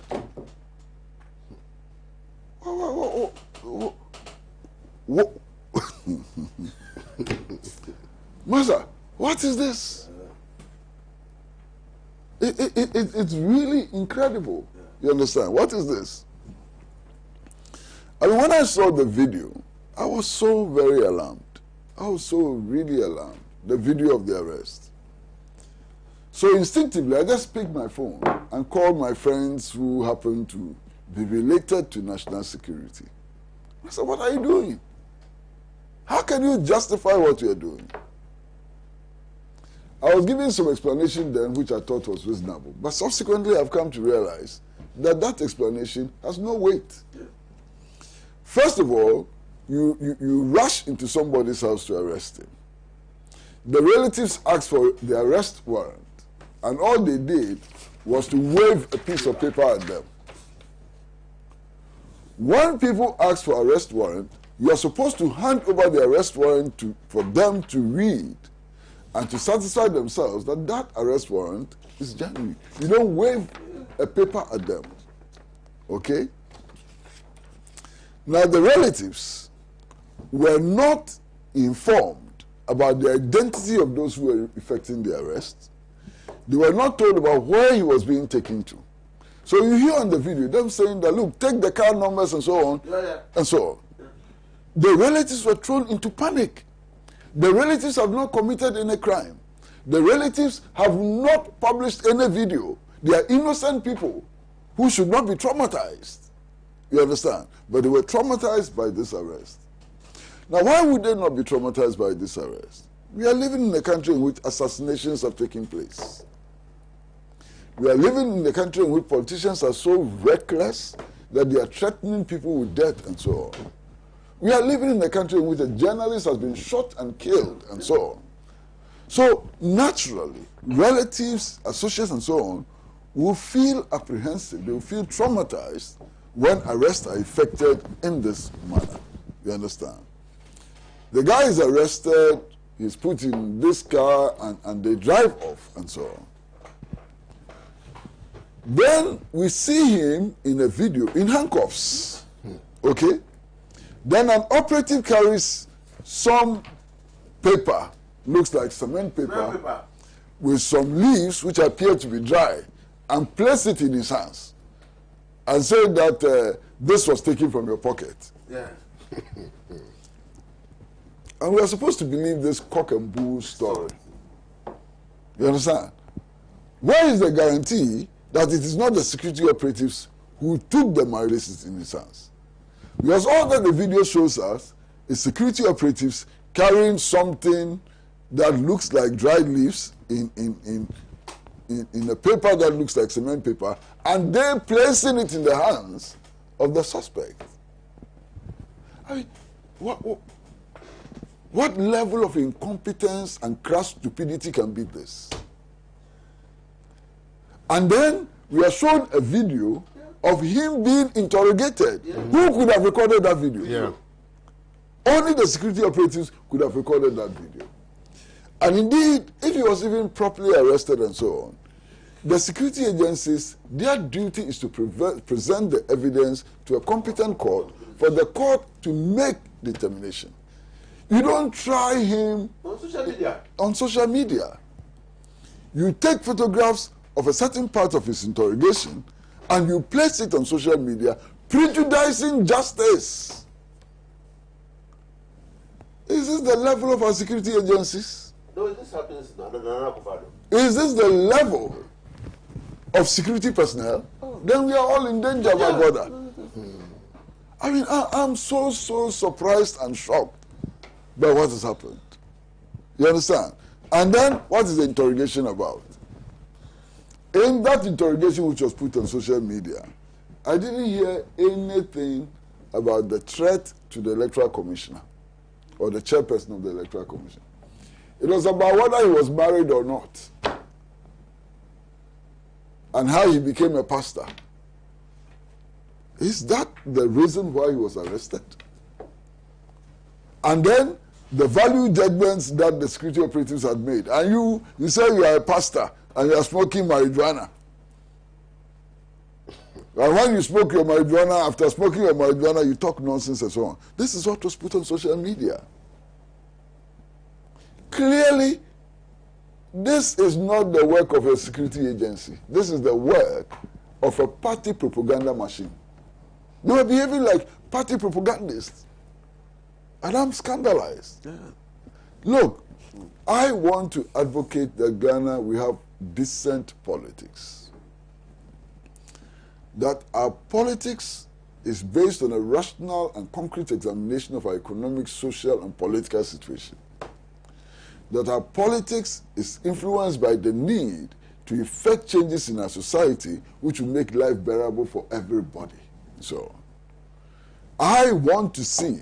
Master, what is this? It's really incredible. You understand? What is this? I mean, when I saw the video, I was so very alarmed. I was so really alarmed. The video of the arrest. So instinctively, I just picked my phone and called my friends who happen to be related to national security. I said, what are you doing? How can you justify what you're doing? I was giving some explanation then, which I thought was reasonable. But subsequently, I've come to realize that that explanation has no weight. First of all, you rush into somebody's house to arrest him. The relatives asked for the arrest warrant, and all they did was to wave a piece of paper at them. When people ask for arrest warrant, you are supposed to hand over the arrest warrant for them to read and to satisfy themselves that that arrest warrant is genuine. You don't wave a paper at them. Okay? Now, the relatives were not informed about the identity of those who were effecting the arrest. They were not told about where he was being taken to. So you hear on the video them saying that, look, take the car numbers and so on, and so on. The relatives were thrown into panic. The relatives have not committed any crime. The relatives have not published any video. They are innocent people who should not be traumatized. You understand? But they were traumatized by this arrest. Now, why would they not be traumatized by this arrest? We are living in a country in which assassinations are taking place. We are living in a country in which politicians are so reckless that they are threatening people with death and so on. We are living in a country in which a journalist has been shot and killed and so on. So, naturally, relatives, associates and so on will feel apprehensive, they will feel traumatized when arrests are effected in this manner. You understand? The guy is arrested, he's put in this car, and they drive off and so on. Then we see him in a video in handcuffs. Okay? Then an operative carries some paper, looks like cement paper, with some leaves which appear to be dry, and place it in his hands and say that this was taken from your pocket. Yeah. And we are supposed to believe this cock and bull story. You understand? Where is the guarantee that it is not the security operatives who took the marijuana in his hands? Because all that the video shows us is security operatives carrying something that looks like dried leaves in a paper that looks like cement paper, and they placing it in the hands of the suspect. I mean, what level of incompetence and crass stupidity can be this? And then we are shown a video of him being interrogated. Who could have recorded that video? Yeah. Only the security operatives could have recorded that video. And indeed, if he was even properly arrested and so on, the security agencies, their duty is to present the evidence to a competent court for the court to make determination. You don't try him on social media. You take photographs of a certain part of his interrogation and you place it on social media, prejudicing justice. Is this the level of our security agencies? No, this happens in Nana. Is this the level of security personnel? Then we are all in danger, my brother. I mean, I'm so surprised and shocked by what has happened. You understand? And then, what is the interrogation about? In that interrogation which was put on social media, I didn't hear anything about the threat to the Electoral Commissioner or the chairperson of the Electoral Commission. It was about whether he was married or not and how he became a pastor. Is that the reason why he was arrested? And then the value judgments that the security operatives had made. And you say you are a pastor and you are smoking marijuana. And when you smoke your marijuana, after smoking your marijuana, you talk nonsense and so on. This is what was put on social media. Clearly, this is not the work of a security agency. This is the work of a party propaganda machine. They were behaving like party propagandists. And I'm scandalized. Yeah. Look, I want to advocate that Ghana, we have decent politics. That our politics is based on a rational and concrete examination of our economic, social, and political situation. That our politics is influenced by the need to effect changes in our society which will make life bearable for everybody. So, I want to see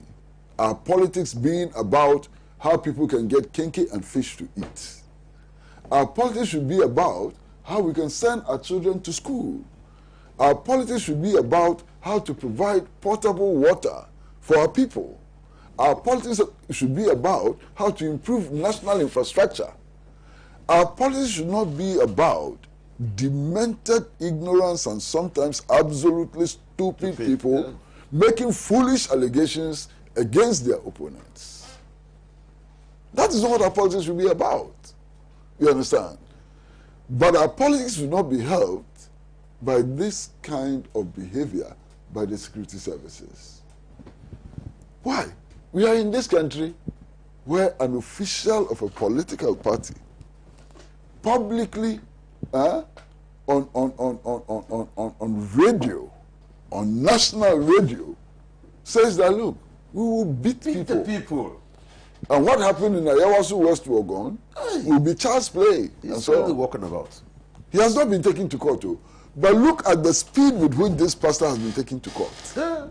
our politics being about how people can get kinky and fish to eat. Our politics should be about how we can send our children to school. Our politics should be about how to provide potable water for our people. Our politics should be about how to improve national infrastructure. Our politics should not be about demented ignorance and sometimes absolutely stupid people making foolish allegations against their opponents. That is not what our politics should be about. You understand? But our politics should not be helped by this kind of behavior by the security services. Why? We are in this country where an official of a political party publicly on radio, on national radio, says that, look, we will beat people. The people. And what happened in Owusu West Wogon will be child's play. He's still walking about. He has not been taken to court, too. But look at the speed with which this pastor has been taken to court. Yeah.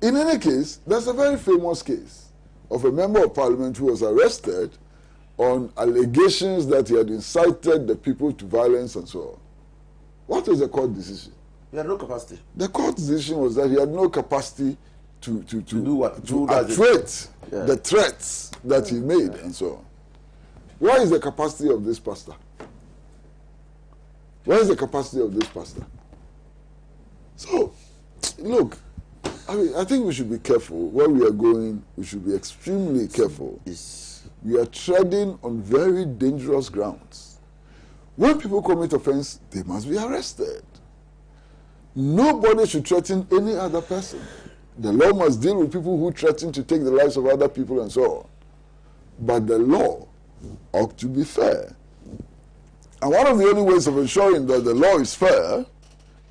In any case, there's a very famous case of a member of parliament who was arrested on allegations that he had incited the people to violence and so on. What was the court decision? He had no capacity. The court decision was that he had no capacity to do what? To attrite the threats that he made and so on. Where is the capacity of this pastor? Where is the capacity of this pastor? So, look, I mean, I think we should be careful. Where we are going, we should be extremely careful. We are treading on very dangerous grounds. When people commit offense, they must be arrested. Nobody should threaten any other person. The law must deal with people who threaten to take the lives of other people and so on. But the law ought to be fair. And one of the only ways of ensuring that the law is fair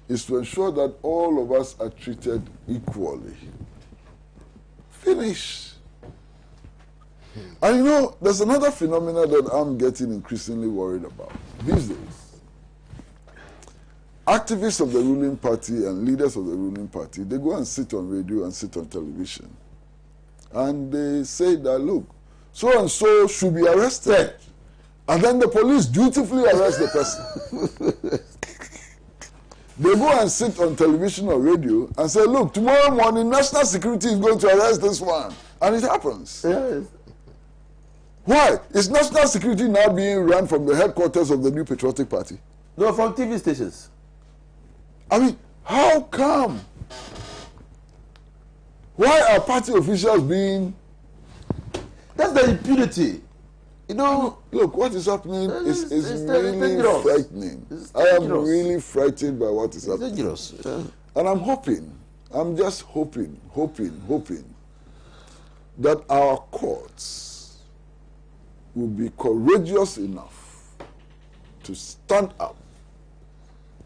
is to ensure that all of us are treated equally. Finish. And you know, there's another phenomenon that I'm getting increasingly worried about these days. Activists of the ruling party and leaders of the ruling party, they go and sit on radio and sit on television. And they say that, look, so-and-so should be arrested. And then the police dutifully arrest the person. They go and sit on television or radio and say, look, tomorrow morning, national security is going to arrest this one. And it happens. Yes. Why? Is national security now being run from the headquarters of the New Patriotic Party? No, from TV stations. I mean, how come? Why are party officials being... That's the impunity. You know, look, what is happening is really dangerous. frightening. I am really frightened by what is happening. Dangerous. And I'm hoping, I'm just hoping that our courts will be courageous enough to stand up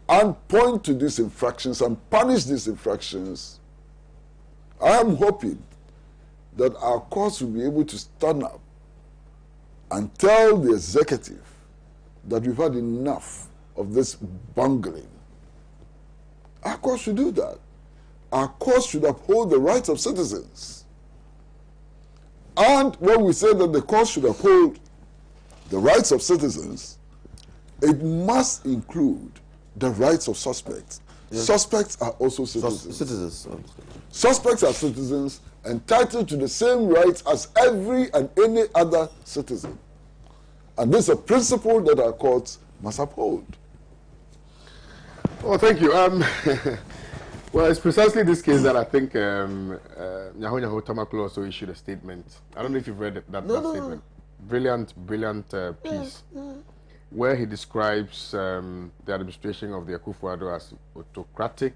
and point to these infractions and punish these infractions. I am hoping that our courts will be able to stand up and tell the executive that we've had enough of this bungling. Our courts should do that. Our courts should uphold the rights of citizens. And when we say that the courts should uphold the rights of citizens, it must include the rights of suspects. Yes. Suspects are also citizens. Suspects are citizens entitled to the same rights as every and any other citizen. And this is a principle that our courts must uphold. Oh, thank you. Well, it's precisely this case that I think Nyaho Tamaklo also issued a statement. I don't know if you've read that statement. Brilliant piece. Where he describes the administration of the Akufo-Addo as autocratic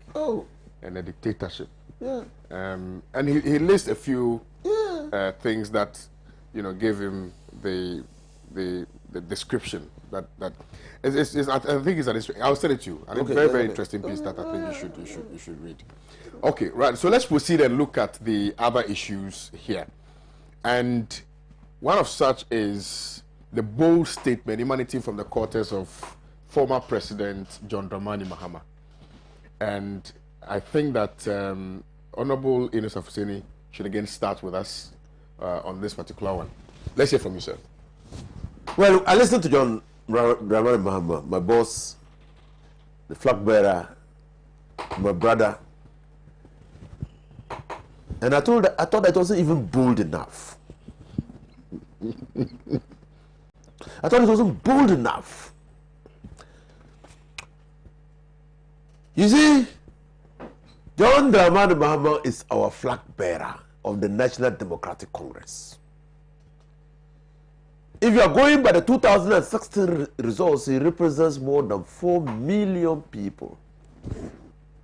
and a dictatorship. Yeah. And he lists a few things that, gave him the description that I think it's an. I'll send it to you. And it's a very interesting piece that I think you should read. Okay, right. So let's proceed and look at the other issues here, and one of such is the bold statement emanating from the quarters of former President John Dramani Mahama, and I think that Honorable Ines Afuseni should again start with us on this particular one. Let's hear from you, sir. Well, I listened to John Dramani Mahama, my boss, the flag bearer, my brother, and I thought that it wasn't even bold enough. I thought it wasn't bold enough. You see, John Dramani Mahama is our flag bearer of the National Democratic Congress. If you are going by the 2016 results, he represents more than 4 million people.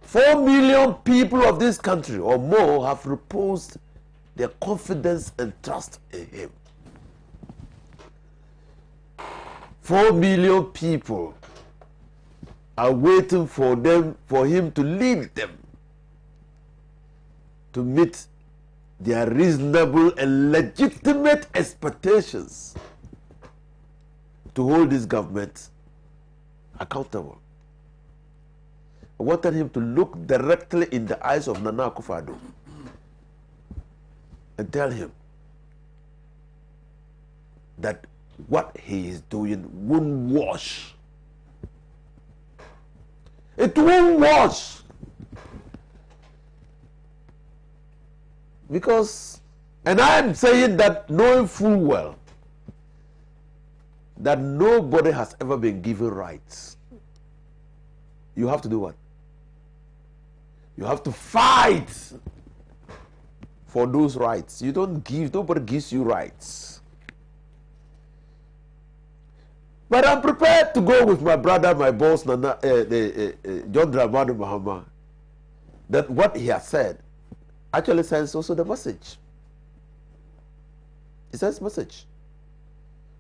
4 million people of this country or more have reposed their confidence and trust in him. 4 million people are waiting for him to lead them to meet their reasonable and legitimate expectations to hold this government accountable. I wanted him to look directly in the eyes of Nana Akufo-Addo and tell him that what he is doing won't wash. It won't wash. Because, and I am saying that knowing full well that nobody has ever been given rights. You have to do what? You have to fight for those rights. You don't give, nobody gives you rights. But I'm prepared to go with my brother, my boss, John Dramani Mahama, that what he has said actually sends also the message. It sends message.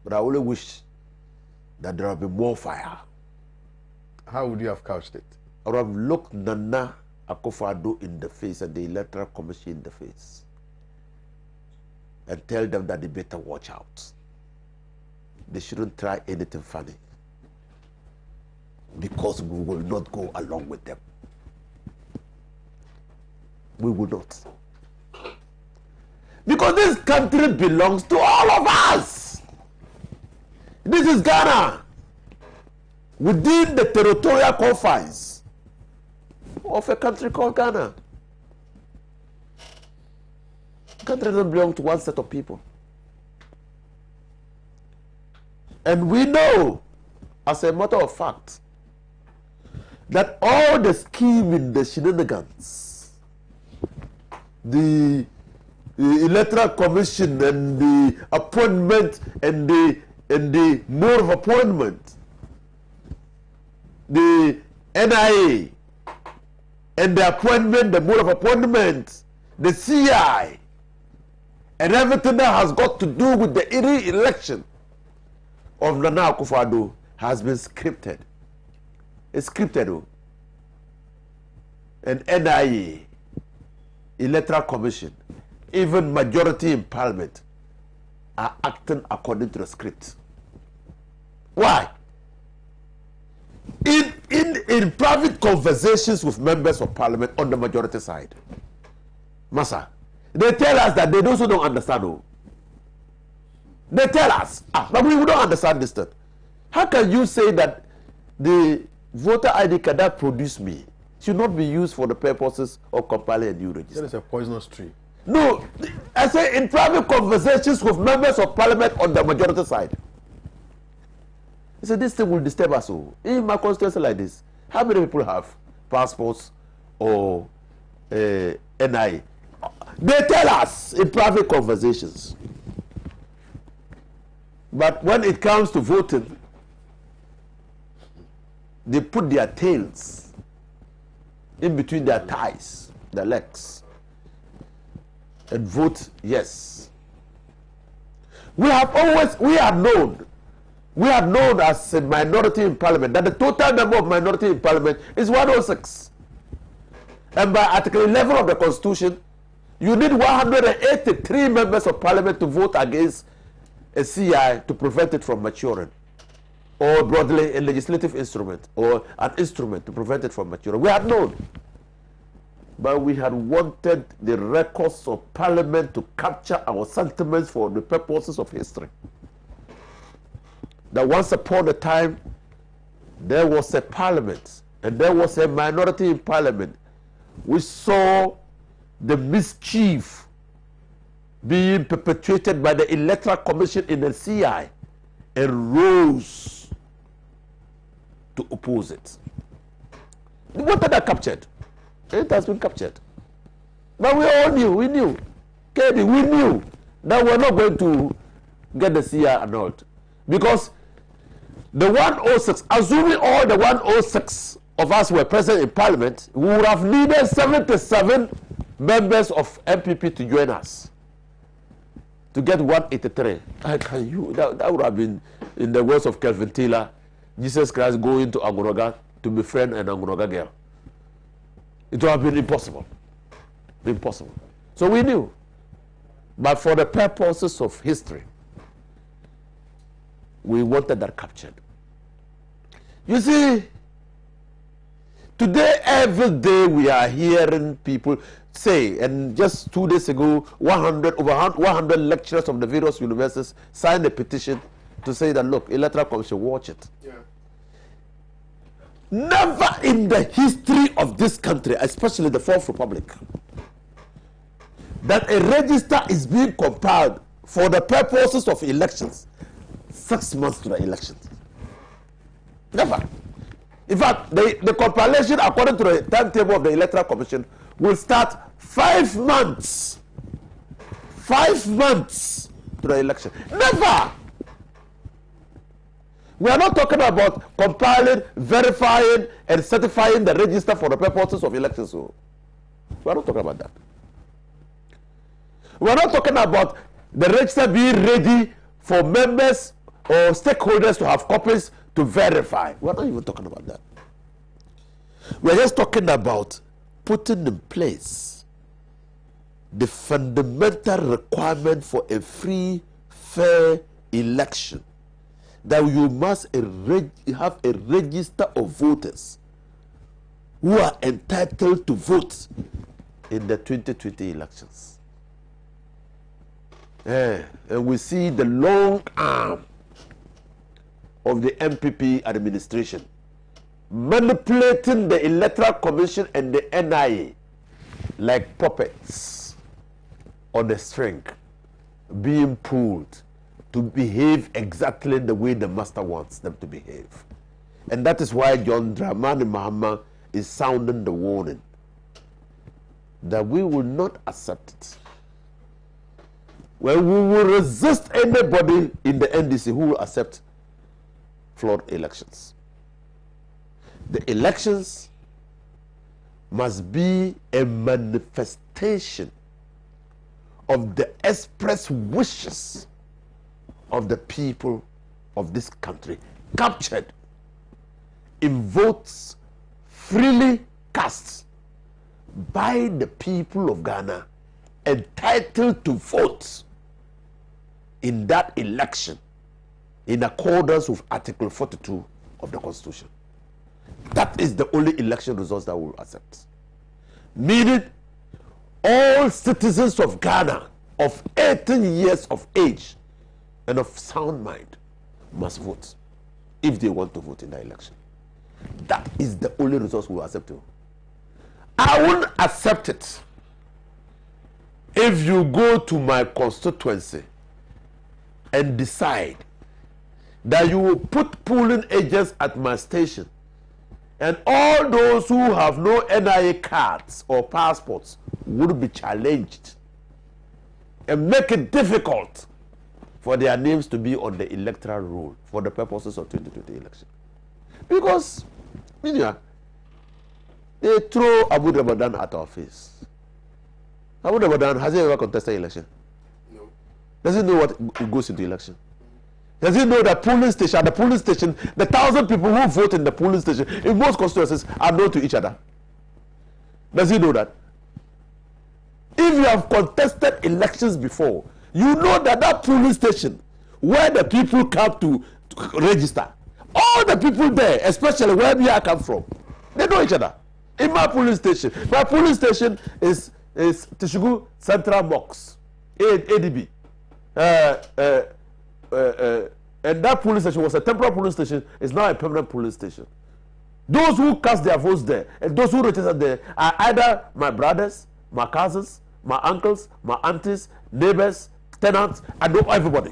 But I only wish that there will be more fire. How would you have couched it? I would have looked Nana Akufo-Addo in the face and the Electoral Commission in the face and tell them that they better watch out. They shouldn't try anything funny, because we will not go along with them. We will not. Because this country belongs to all of us. This is Ghana, within the territorial confines of a country called Ghana. The country doesn't belong to one set of people. And we know, as a matter of fact, that all the scheming, the shenanigans, the electoral commission and the appointment and the mode of appointment, the NIA and the appointment, the mode of appointment, the CI, and everything that has got to do with the election of Nana Akufo-Addo has been scripted. It's scripted. And NIA, Electoral Commission, even majority in Parliament are acting according to the script. Why? In private conversations with members of Parliament on the majority side, Massa, they tell us that they also don't understand. They tell us, but we don't understand this thing. How can you say that the voter ID card that produced me should not be used for the purposes of compiling a new register? That is a poisonous tree. No, I say in private conversations with members of Parliament on the majority side. I said this thing will disturb us all. In my constituency like this, how many people have passports or NI? They tell us in private conversations. But when it comes to voting, they put their tails in between their thighs, their legs, and vote yes. We have known as a minority in Parliament that the total number of minority in Parliament is 106. And by Article 11 of the Constitution, you need 183 members of Parliament to vote against a CI to prevent it from maturing, or broadly a legislative instrument or an instrument to prevent it from maturing. We had known, but we had wanted the records of Parliament to capture our sentiments for the purposes of history. That once upon a time, there was a Parliament and there was a minority in Parliament. We saw the mischief being perpetrated by the Electoral Commission in the CI and rose to oppose it. We wanted that captured. It has been captured. But we all knew, we knew that we're not going to get the CI annulled. Because the 106, assuming all the 106 of us were present in Parliament, we would have needed 77 members of MPP to join us to get 183. That would have been, in the words of Kelvin Taylor, Jesus Christ going to Angonoga to befriend an Angonoga girl. It would have been impossible. Impossible. So we knew. But for the purposes of history, we wanted that captured. You see, today, every day we are hearing people say, and just 2 days ago, over 100 lecturers from the various universities signed a petition to say that, look, Electoral Commission, watch it. Yeah. Never in the history of this country, especially the Fourth Republic, that a register is being compiled for the purposes of elections 6 months to the elections. Never. In fact, the compilation, according to the timetable of the Electoral Commission, will start 5 months. 5 months to the election. Never. We are not talking about compiling, verifying, and certifying the register for the purposes of elections. So we are not talking about that. We are not talking about the register being ready for members or stakeholders to have copies to verify. We are not even talking about that. We are just talking about putting in place the fundamental requirement for a free, fair election, that you must have a register of voters who are entitled to vote in the 2020 elections. And we see the long arm of the MPP administration manipulating the Electoral Commission and the NIA like puppets on a string, being pulled to behave exactly the way the master wants them to behave. And that is why John Dramani Mahama is sounding the warning that we will not accept it. Well, we will resist anybody in the NDC who will accept flawed elections. The elections must be a manifestation of the express wishes of the people of this country, captured in votes freely cast by the people of Ghana, entitled to vote in that election in accordance with Article 42 of the Constitution. That is the only election results that we will accept. Meaning, all citizens of Ghana of 18 years of age and of sound mind must vote if they want to vote in the election. That is the only results we will accept. I won't accept it if you go to my constituency and decide that you will put polling agents at my station, and all those who have no NIA cards or passports would be challenged, and make it difficult for their names to be on the electoral roll for the purposes of 2020 election. Because, they throw Abu Ramadan at our face. Abu Ramadan, has he ever contested election? No. Does he know what goes into election? Does he know that the polling station, the 1,000 people who vote in the polling station in most constituencies are known to each other? Does he know that? If you have contested elections before, you know that that polling station where the people come to register, all the people there, especially where we are come from, they know each other. In my polling station is Tishugu Central Box, ADB. And that police station was a temporary police station, is now a permanent police station. Those who cast their votes there and those who registered there are either my brothers, my cousins, my uncles, my aunties, neighbors, tenants. I know everybody.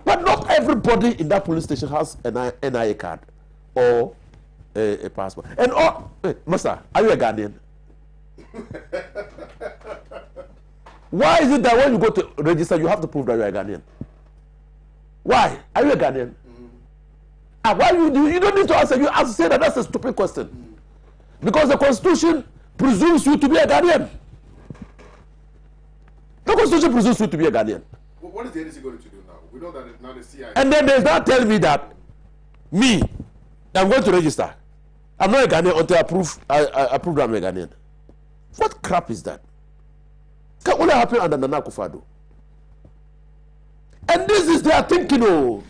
But not everybody in that police station has an NIA card or a passport. And hey, Master, are you a Ghanaian? Why is it that when you go to register, you have to prove that you are a Ghanaian? Why? Are you a Ghanaian? Why you don't need to answer. You have to say that that's a stupid question. Because the Constitution presumes you to be a Ghanaian. The Constitution presumes you to be a Ghanaian. Well, what is the NDC going to do now? We know that now the CIA. And then there's not telling me that I'm going to register. I'm not a Ghanaian until I prove that I'm a Ghanaian. What crap is that? Can only happen under Nana Akufo-Addo. And this is their thinking, oh.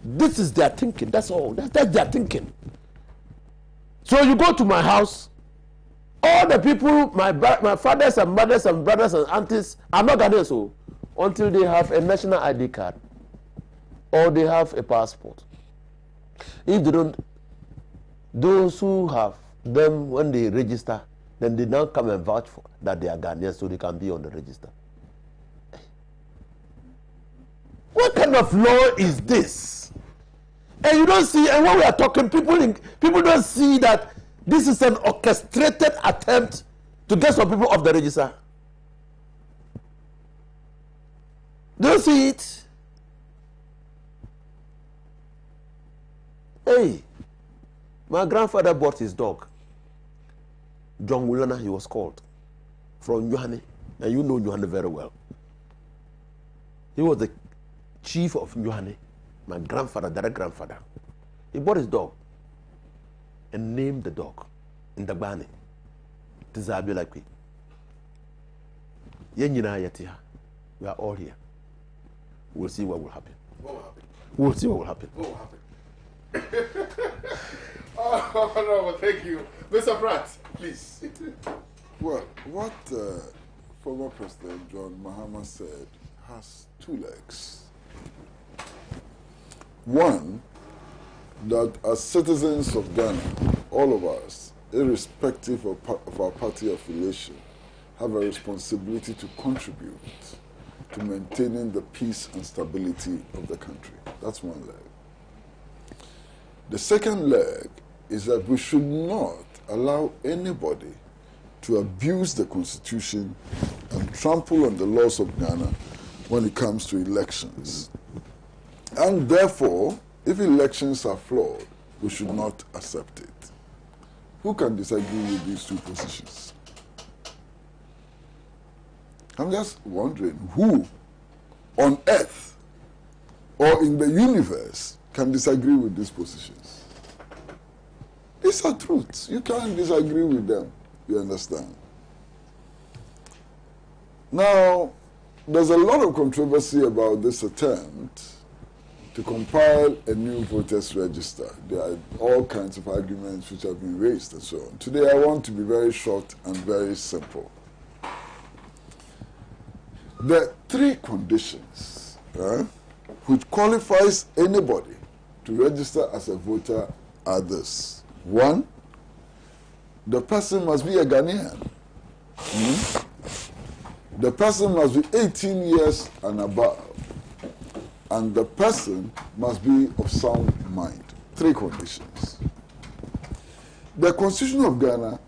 This is their thinking, that's all. That's their thinking. So you go to my house, all the people, my fathers and mothers and brothers and aunties are not Ghanaians, so until they have a national ID card or they have a passport. If they don't, those who have them, when they register, then they now come and vouch for that they are Ghanaians so they can be on the register. What kind of law is this? And you don't see, and when we are talking, people don't see that this is an orchestrated attempt to get some people off the register. Don't see it. Hey, my grandfather bought his dog. John Wulana, he was called, from Yohane, and you know Yohane very well. He was the chief of Yohane, my grandfather, direct grandfather. He bought his dog and named the dog Ndagbani. Tizabio like we. Yenina Yatia. We are all here. We'll see what will happen. We'll see what will happen. Oh, no, well, thank you. Mr. Pratt, please. Well, what former President John Mahama said has two legs. One, that as citizens of Ghana, all of us, irrespective of our party affiliation, have a responsibility to contribute to maintaining the peace and stability of the country. That's one leg. The second leg is that we should not allow anybody to abuse the Constitution and trample on the laws of Ghana when it comes to elections. And therefore, if elections are flawed, we should not accept it. Who can disagree with these two positions? I'm just wondering who on earth or in the universe can disagree with these positions. These are truths. You can't disagree with them. You understand? Now, there's a lot of controversy about this attempt to compile a new voters register. There are all kinds of arguments which have been raised and so on. Today I want to be very short and very simple. There are three conditions which qualifies anybody to register as a voter are this. One, the person must be a Ghanaian. The person must be 18 years and above. And the person must be of sound mind. Three conditions. The Constitution of Ghana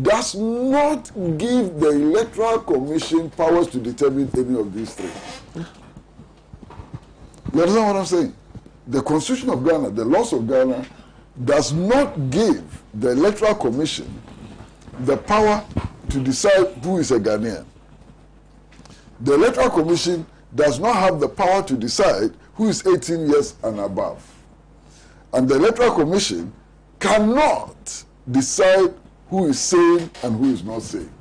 does not give the Electoral Commission powers to determine any of these three. You understand what I'm saying? The Constitution of Ghana, the laws of Ghana, does not give the Electoral Commission the power to decide who is a Ghanaian. The Electoral Commission does not have the power to decide who is 18 years and above. And the Electoral Commission cannot decide who is sane and who is not sane.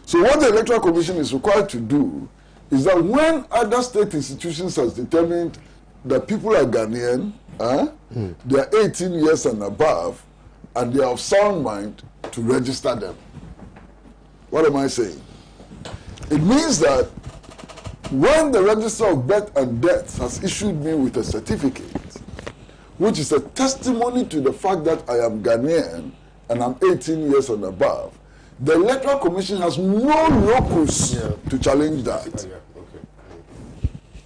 So what the Electoral Commission is required to do is that when other state institutions has determined that people are Ghanaian, they are 18 years and above, and they are of sound mind, to register them. What am I saying? It means that when the Register of Birth and Deaths has issued me with a certificate, which is a testimony to the fact that I am Ghanaian and I'm 18 years and above, the Electoral Commission has no locus to challenge that.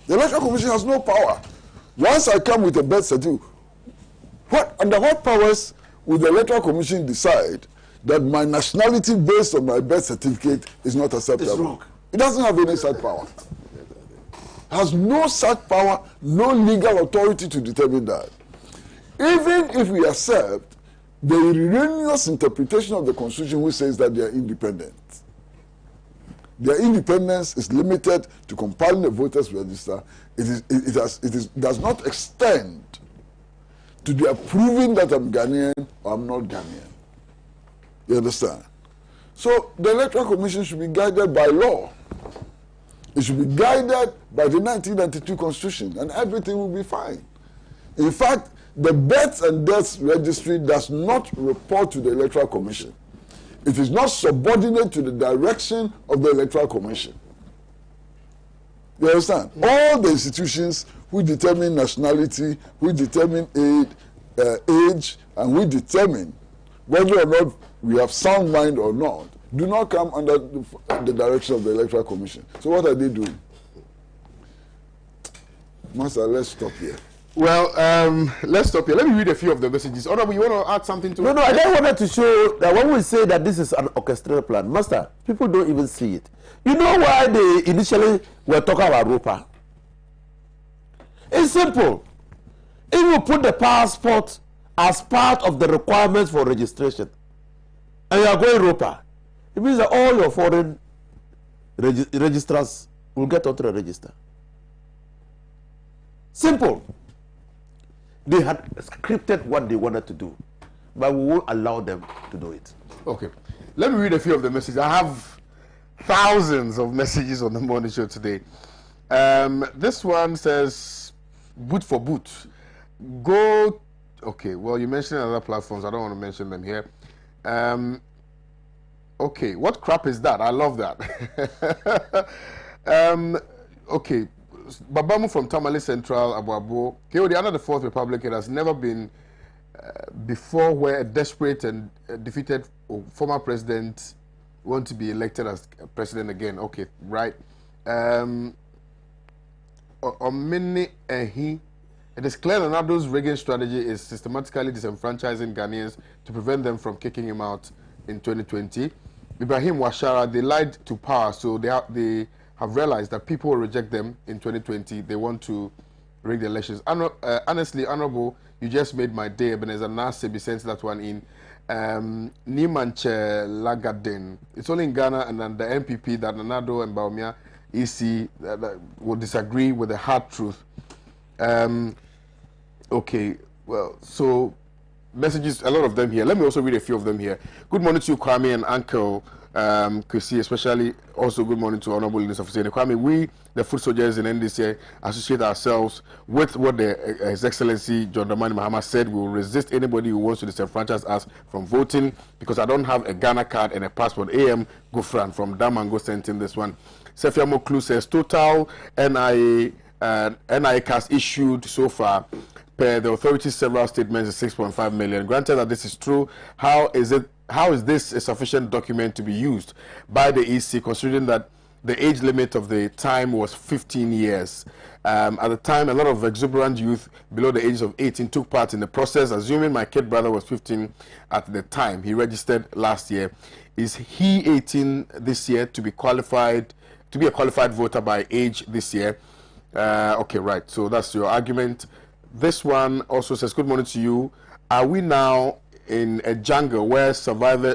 The Electoral Commission has no power. Once I come with a birth certificate, under what powers will the Electoral Commission decide that my nationality based on my birth certificate is not acceptable? It's wrong. It doesn't have any such power. Has no such power, no legal authority to determine that. Even if we accept the erroneous interpretation of the Constitution which says that they are independent. Their independence is limited to compiling a voters register. It does not extend to their proving that I'm Ghanaian or I'm not Ghanaian. You understand? So the Electoral Commission should be guided by law. It should be guided by the 1992 Constitution, and everything will be fine. In fact, the Births and Deaths Registry does not report to the Electoral Commission. It is not subordinate to the direction of the Electoral Commission. You understand? All the institutions who determine nationality, who determine age, and who determine whether or not we have sound mind or not, do not come under the direction of the Electoral Commission. So what are they doing? Master, let's stop here. Well, let's stop here. Let me read a few of the messages. Honorable, you want to add something to it? No, I just wanted to show that when we say that this is an orchestral plan, Master, people don't even see it. You know why they initially were talking about ROPA? It's simple. If you put the passport as part of the requirements for registration, and you are going ROPA, it means that all your foreign registrars will get onto the register. Simple. They had scripted what they wanted to do. but we won't allow them to do it. Okay. Let me read a few of the messages. I have thousands of messages on the morning show today. This one says, boot for boot. Go. Okay, well, you mentioned other platforms. I don't want to mention them here. Okay, what crap is that? I love that. Okay, Babamu from Tamale Central, Abuabo. KOD, under the Fourth Republic, it has never been before where a desperate and defeated former president want to be elected as president again. Okay, right. It is clear that Nado's rigging strategy is systematically disenfranchising Ghanaians to prevent them from kicking him out in 2020. Ibrahim Washara, they lied to power, so they have realized that people will reject them in 2020. They want to rig the elections. Honestly, Honorable, you just made my day. Ebenezer Nasebi sent that one in. Nimanche Lagaden. It's only in Ghana and then the MPP that Nado and Baumia EC will disagree with the hard truth. Okay, well, so messages, a lot of them here. Let me also read a few of them here. Good morning to you, Kwame and Uncle Chrissy, especially also good morning to Honorable Linus of Kwame. We, the food soldiers in NDC, associate ourselves with what His Excellency John Dramani Mahama said. We will resist anybody who wants to disenfranchise us from voting because I don't have a Ghana card and a passport. AM Gufran from Damango sent in this one. Sefia Moklu says total NIA cast issued so far per the authorities several statements is 6.5 million. Granted that this is true, how is this a sufficient document to be used by the EC, considering that the age limit of the time was 15 years? At the time, a lot of exuberant youth below the age of 18 took part in the process. Assuming my kid brother was 15 at the time he registered last year, is he 18 this year to be qualified, to be a qualified voter by age this year? Okay, right. So that's your argument. This one also says, good morning to you. Are we now in a jungle where survival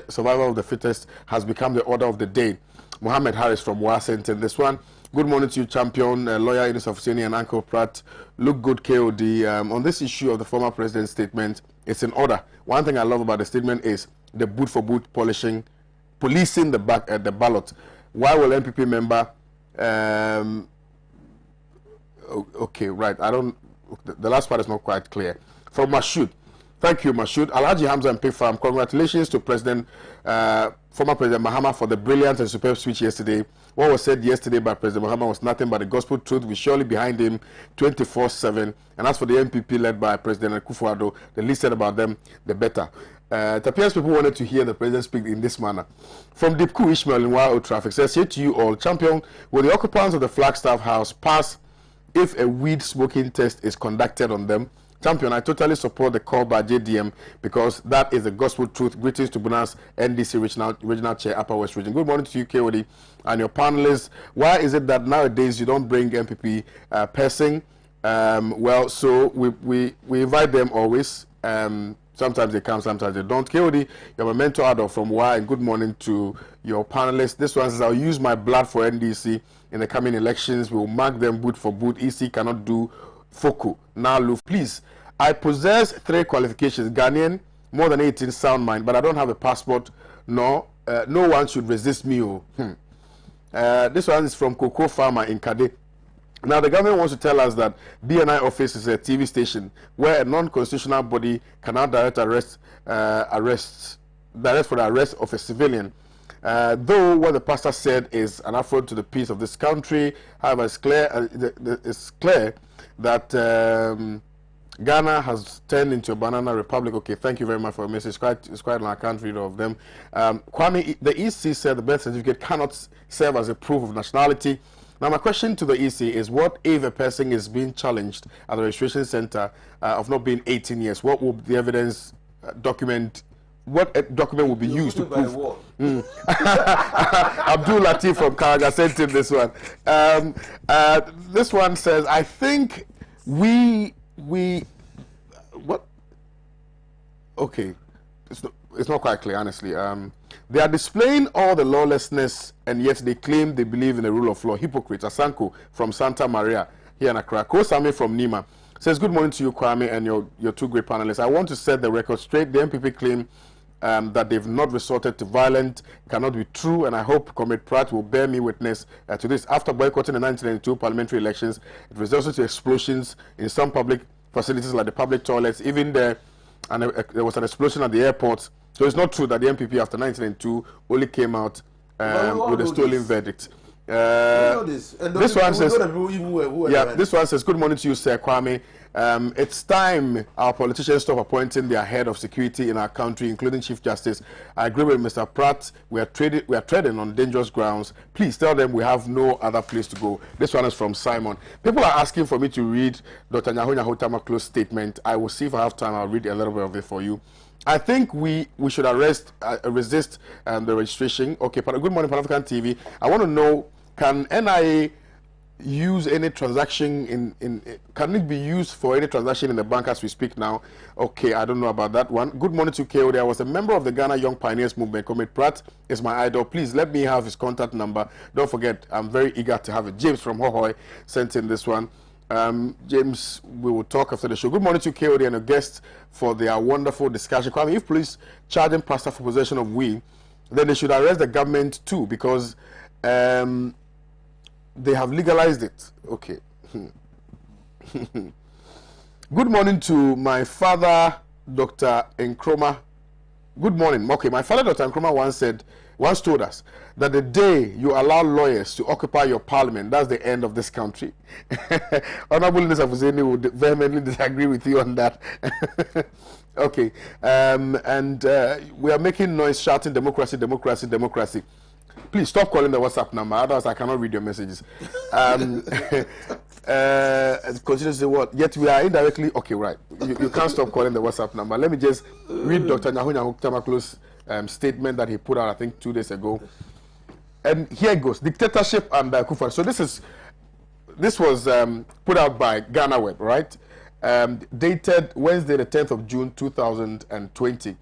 of the fittest has become the order of the day? Mohammed Harris from Washington. This one, good morning to you, champion, lawyer Inus Ofuseni and Uncle Pratt. Look good, KOD. On this issue of the former president's statement, it's in order. One thing I love about the statement is the boot for boot policing the ballot. Why will MPP member okay, right. I don't. The last part is not quite clear. From Mashoud, thank you, Mashoud. Alhaji Hamza and Pifam, congratulations to former President Mahama for the brilliant and superb speech yesterday. What was said yesterday by President Mahama was nothing but the gospel truth. We surely behind him 24/7. And as for the MPP led by President Akufo-Addo, the least said about them, the better. It appears people wanted to hear the president speak in this manner. From Dipku Ishmael in YO Traffic says, here to you all, champion, will the occupants of the Flagstaff House pass if a weed smoking test is conducted on them? Champion, I totally support the call by JDM because that is the gospel truth. Greetings to Bunas NDC Regional Chair, Upper West Region. Good morning to you, KOD, and your panelists. Why is it that nowadays you don't bring MPP person? Well, so we invite them always. Sometimes they come, sometimes they don't. KOD, you're my mentor Adolf from Y, and good morning to your panelists. This one says, I'll use my blood for NDC in the coming elections. We'll mark them boot for boot. EC cannot do FOCU. Now, Luf, please. I possess 3 qualifications. Ghanaian, more than 18, sound mind, but I don't have a passport. No one should resist me. This one is from Cocoa Farmer in Kade. Now, the government wants to tell us that BNI office is a TV station where a non-constitutional body cannot direct for the arrest of a civilian. Though what the pastor said is an affront to the peace of this country, however, it's clear that Ghana has turned into a banana republic. Okay, thank you very much for a message. It's quite an account reader of them. Kwame, the EC said the birth certificate cannot serve as a proof of nationality. Now, my question to the EC is, what if a person is being challenged at the registration center of not being 18 years? What will the evidence document? What document will be used to prove? Abdul Latif from Karaga sent in this one. This one says, I think what? Okay, it's not quite clear, honestly. They are displaying all the lawlessness, and yet they claim they believe in the rule of law. Hypocrites. Asanko from Santa Maria here in Accra. Kosame from Nima. Says, good morning to you, Kwame, and your two great panelists. I want to set the record straight. The MPP claim that they've not resorted to violence cannot be true, and I hope Comrade Pratt will bear me witness to this. After boycotting the 1992 parliamentary elections, it resulted to explosions in some public facilities like the public toilets. Even there was an explosion at the airport. So it's not true that the MPP after 1992 only came out with a stolen verdict. This one says, this one says, good morning to you, Sir Kwame. It's time our politicians stop appointing their head of security in our country, including Chief Justice. I agree with Mr. Pratt. We are treading on dangerous grounds. Please tell them we have no other place to go. This one is from Simon. People are asking for me to read Dr. Nyaho Tamaklo's statement. I will see if I have time. I'll read a little bit of it for you. I think we should resist the registration. Okay, good morning, Pan-African TV. I want to know, can NIA use any transaction can it be used for any transaction in the bank as we speak now? Okay, I don't know about that one. Good morning to KO. There was a member of the Ghana Young Pioneers Movement. Comrade Pratt is my idol. Please let me have his contact number. Don't forget, I'm very eager to have it. James from Hohoy sent in this one. James, we will talk after the show. Good morning to KOD and a guest for their wonderful discussion. Kwame, if police charging pastor for possession of weed, then they should arrest the government too, because they have legalized it. Okay. Good morning to my father, Dr. Nkrumah. Good morning. Okay, my father, Dr. Nkrumah, once told us that the day you allow lawyers to occupy your parliament, that's the end of this country. Honorable Nisa Fuseni would vehemently disagree with you on that. Okay, we are making noise, shouting democracy, democracy, democracy. Please stop calling the WhatsApp number, otherwise I cannot read your messages. Continue to say what? Yet we are indirectly, okay, right. You can't stop calling the WhatsApp number. Let me just read Dr. Nyaho Tamaklo's statement that he put out, I think, 2 days ago. And here it goes: dictatorship under Kufa. So this was put out by Ghana Web, right? Dated Wednesday, the 10th of June, 2020.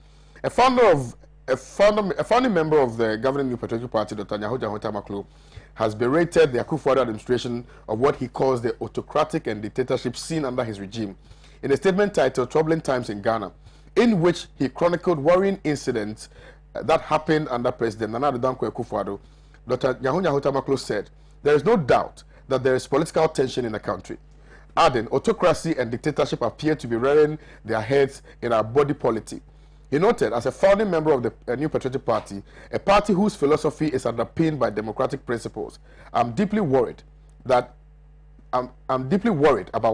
A founding member of the governing New Patriotic Party, Dr. Nyaho Tamaklo, has berated the Akufo-Addo administration of what he calls the autocratic and dictatorship seen under his regime. In a statement titled "Troubling Times in Ghana," in which he chronicled worrying incidents that happened under President Nana Addo Dankwa Akufo-Addo, Dr. Nyaho Tamaklo said, "There is no doubt that there is political tension in the country," adding, "Autocracy and dictatorship appear to be rearing their heads in our body politic." He noted, as a founding member of the New Patriotic Party, a party whose philosophy is underpinned by democratic principles, I'm deeply worried about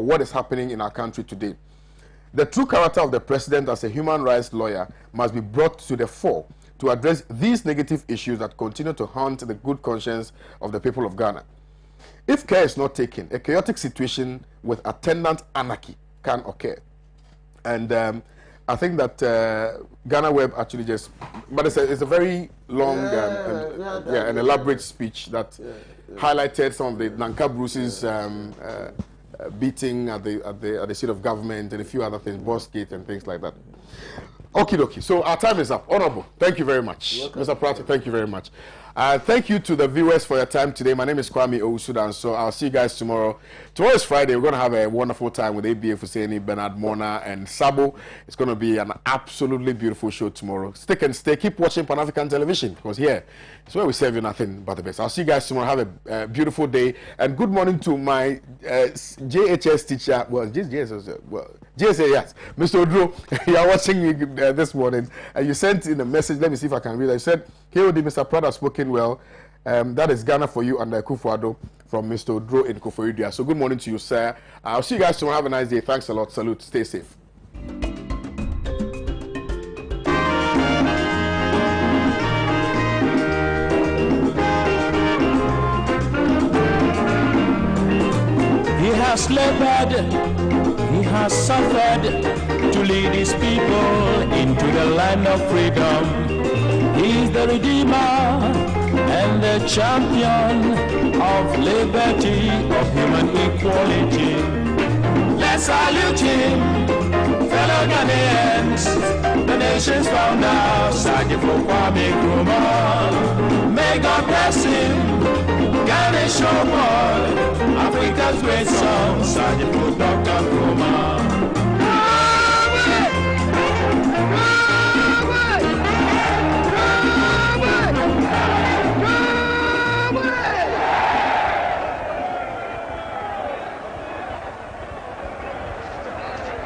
what is happening in our country today. The true character of the president as a human rights lawyer must be brought to the fore to address these negative issues that continue to haunt the good conscience of the people of Ghana. If care is not taken, a chaotic situation with attendant anarchy can occur. And I think that Ghana Web actually just, but it's a very long and elaborate speech that highlighted some of the Nanka Bruce's beating at the seat of government and a few other things, Bosgate and things like that. Okie dokie. So our time is up. Honorable, thank you very much. Mr. Pratt, thank you very much. Thank you to the viewers for your time today. My name is Kwame Owusu, Danso. I'll see you guys tomorrow. Tomorrow is Friday. We're going to have a wonderful time with ABA Fuseni, Bernard Mona, and Sabo. It's going to be an absolutely beautiful show tomorrow. Stick and stay. Keep watching Pan-African television, because here is where we serve you nothing but the best. I'll see you guys tomorrow. Have a beautiful day. And good morning to my JHS teacher. Well, GSA, yes. Mr. Odro, you are watching me this morning. And you sent in a message. Let me see if I can read it. You said, "Here the Mr. Pratt has spoken well. That is Ghana for you under Akufo-Addo," from Mr. Odro in Koforidua. So good morning to you, sir. I'll see you guys tomorrow. Have a nice day. Thanks a lot. Salute. Stay safe. He has labored, he has suffered to lead his people into the land of freedom. He is the Redeemer and the champion of liberty, of human equality. Let's salute him, fellow Ghanaians, the nation's founder, Sajifo Kwame Nkrumah. May God bless him, Ghana show boy, Africa. Africa's great songs are the product of Roma.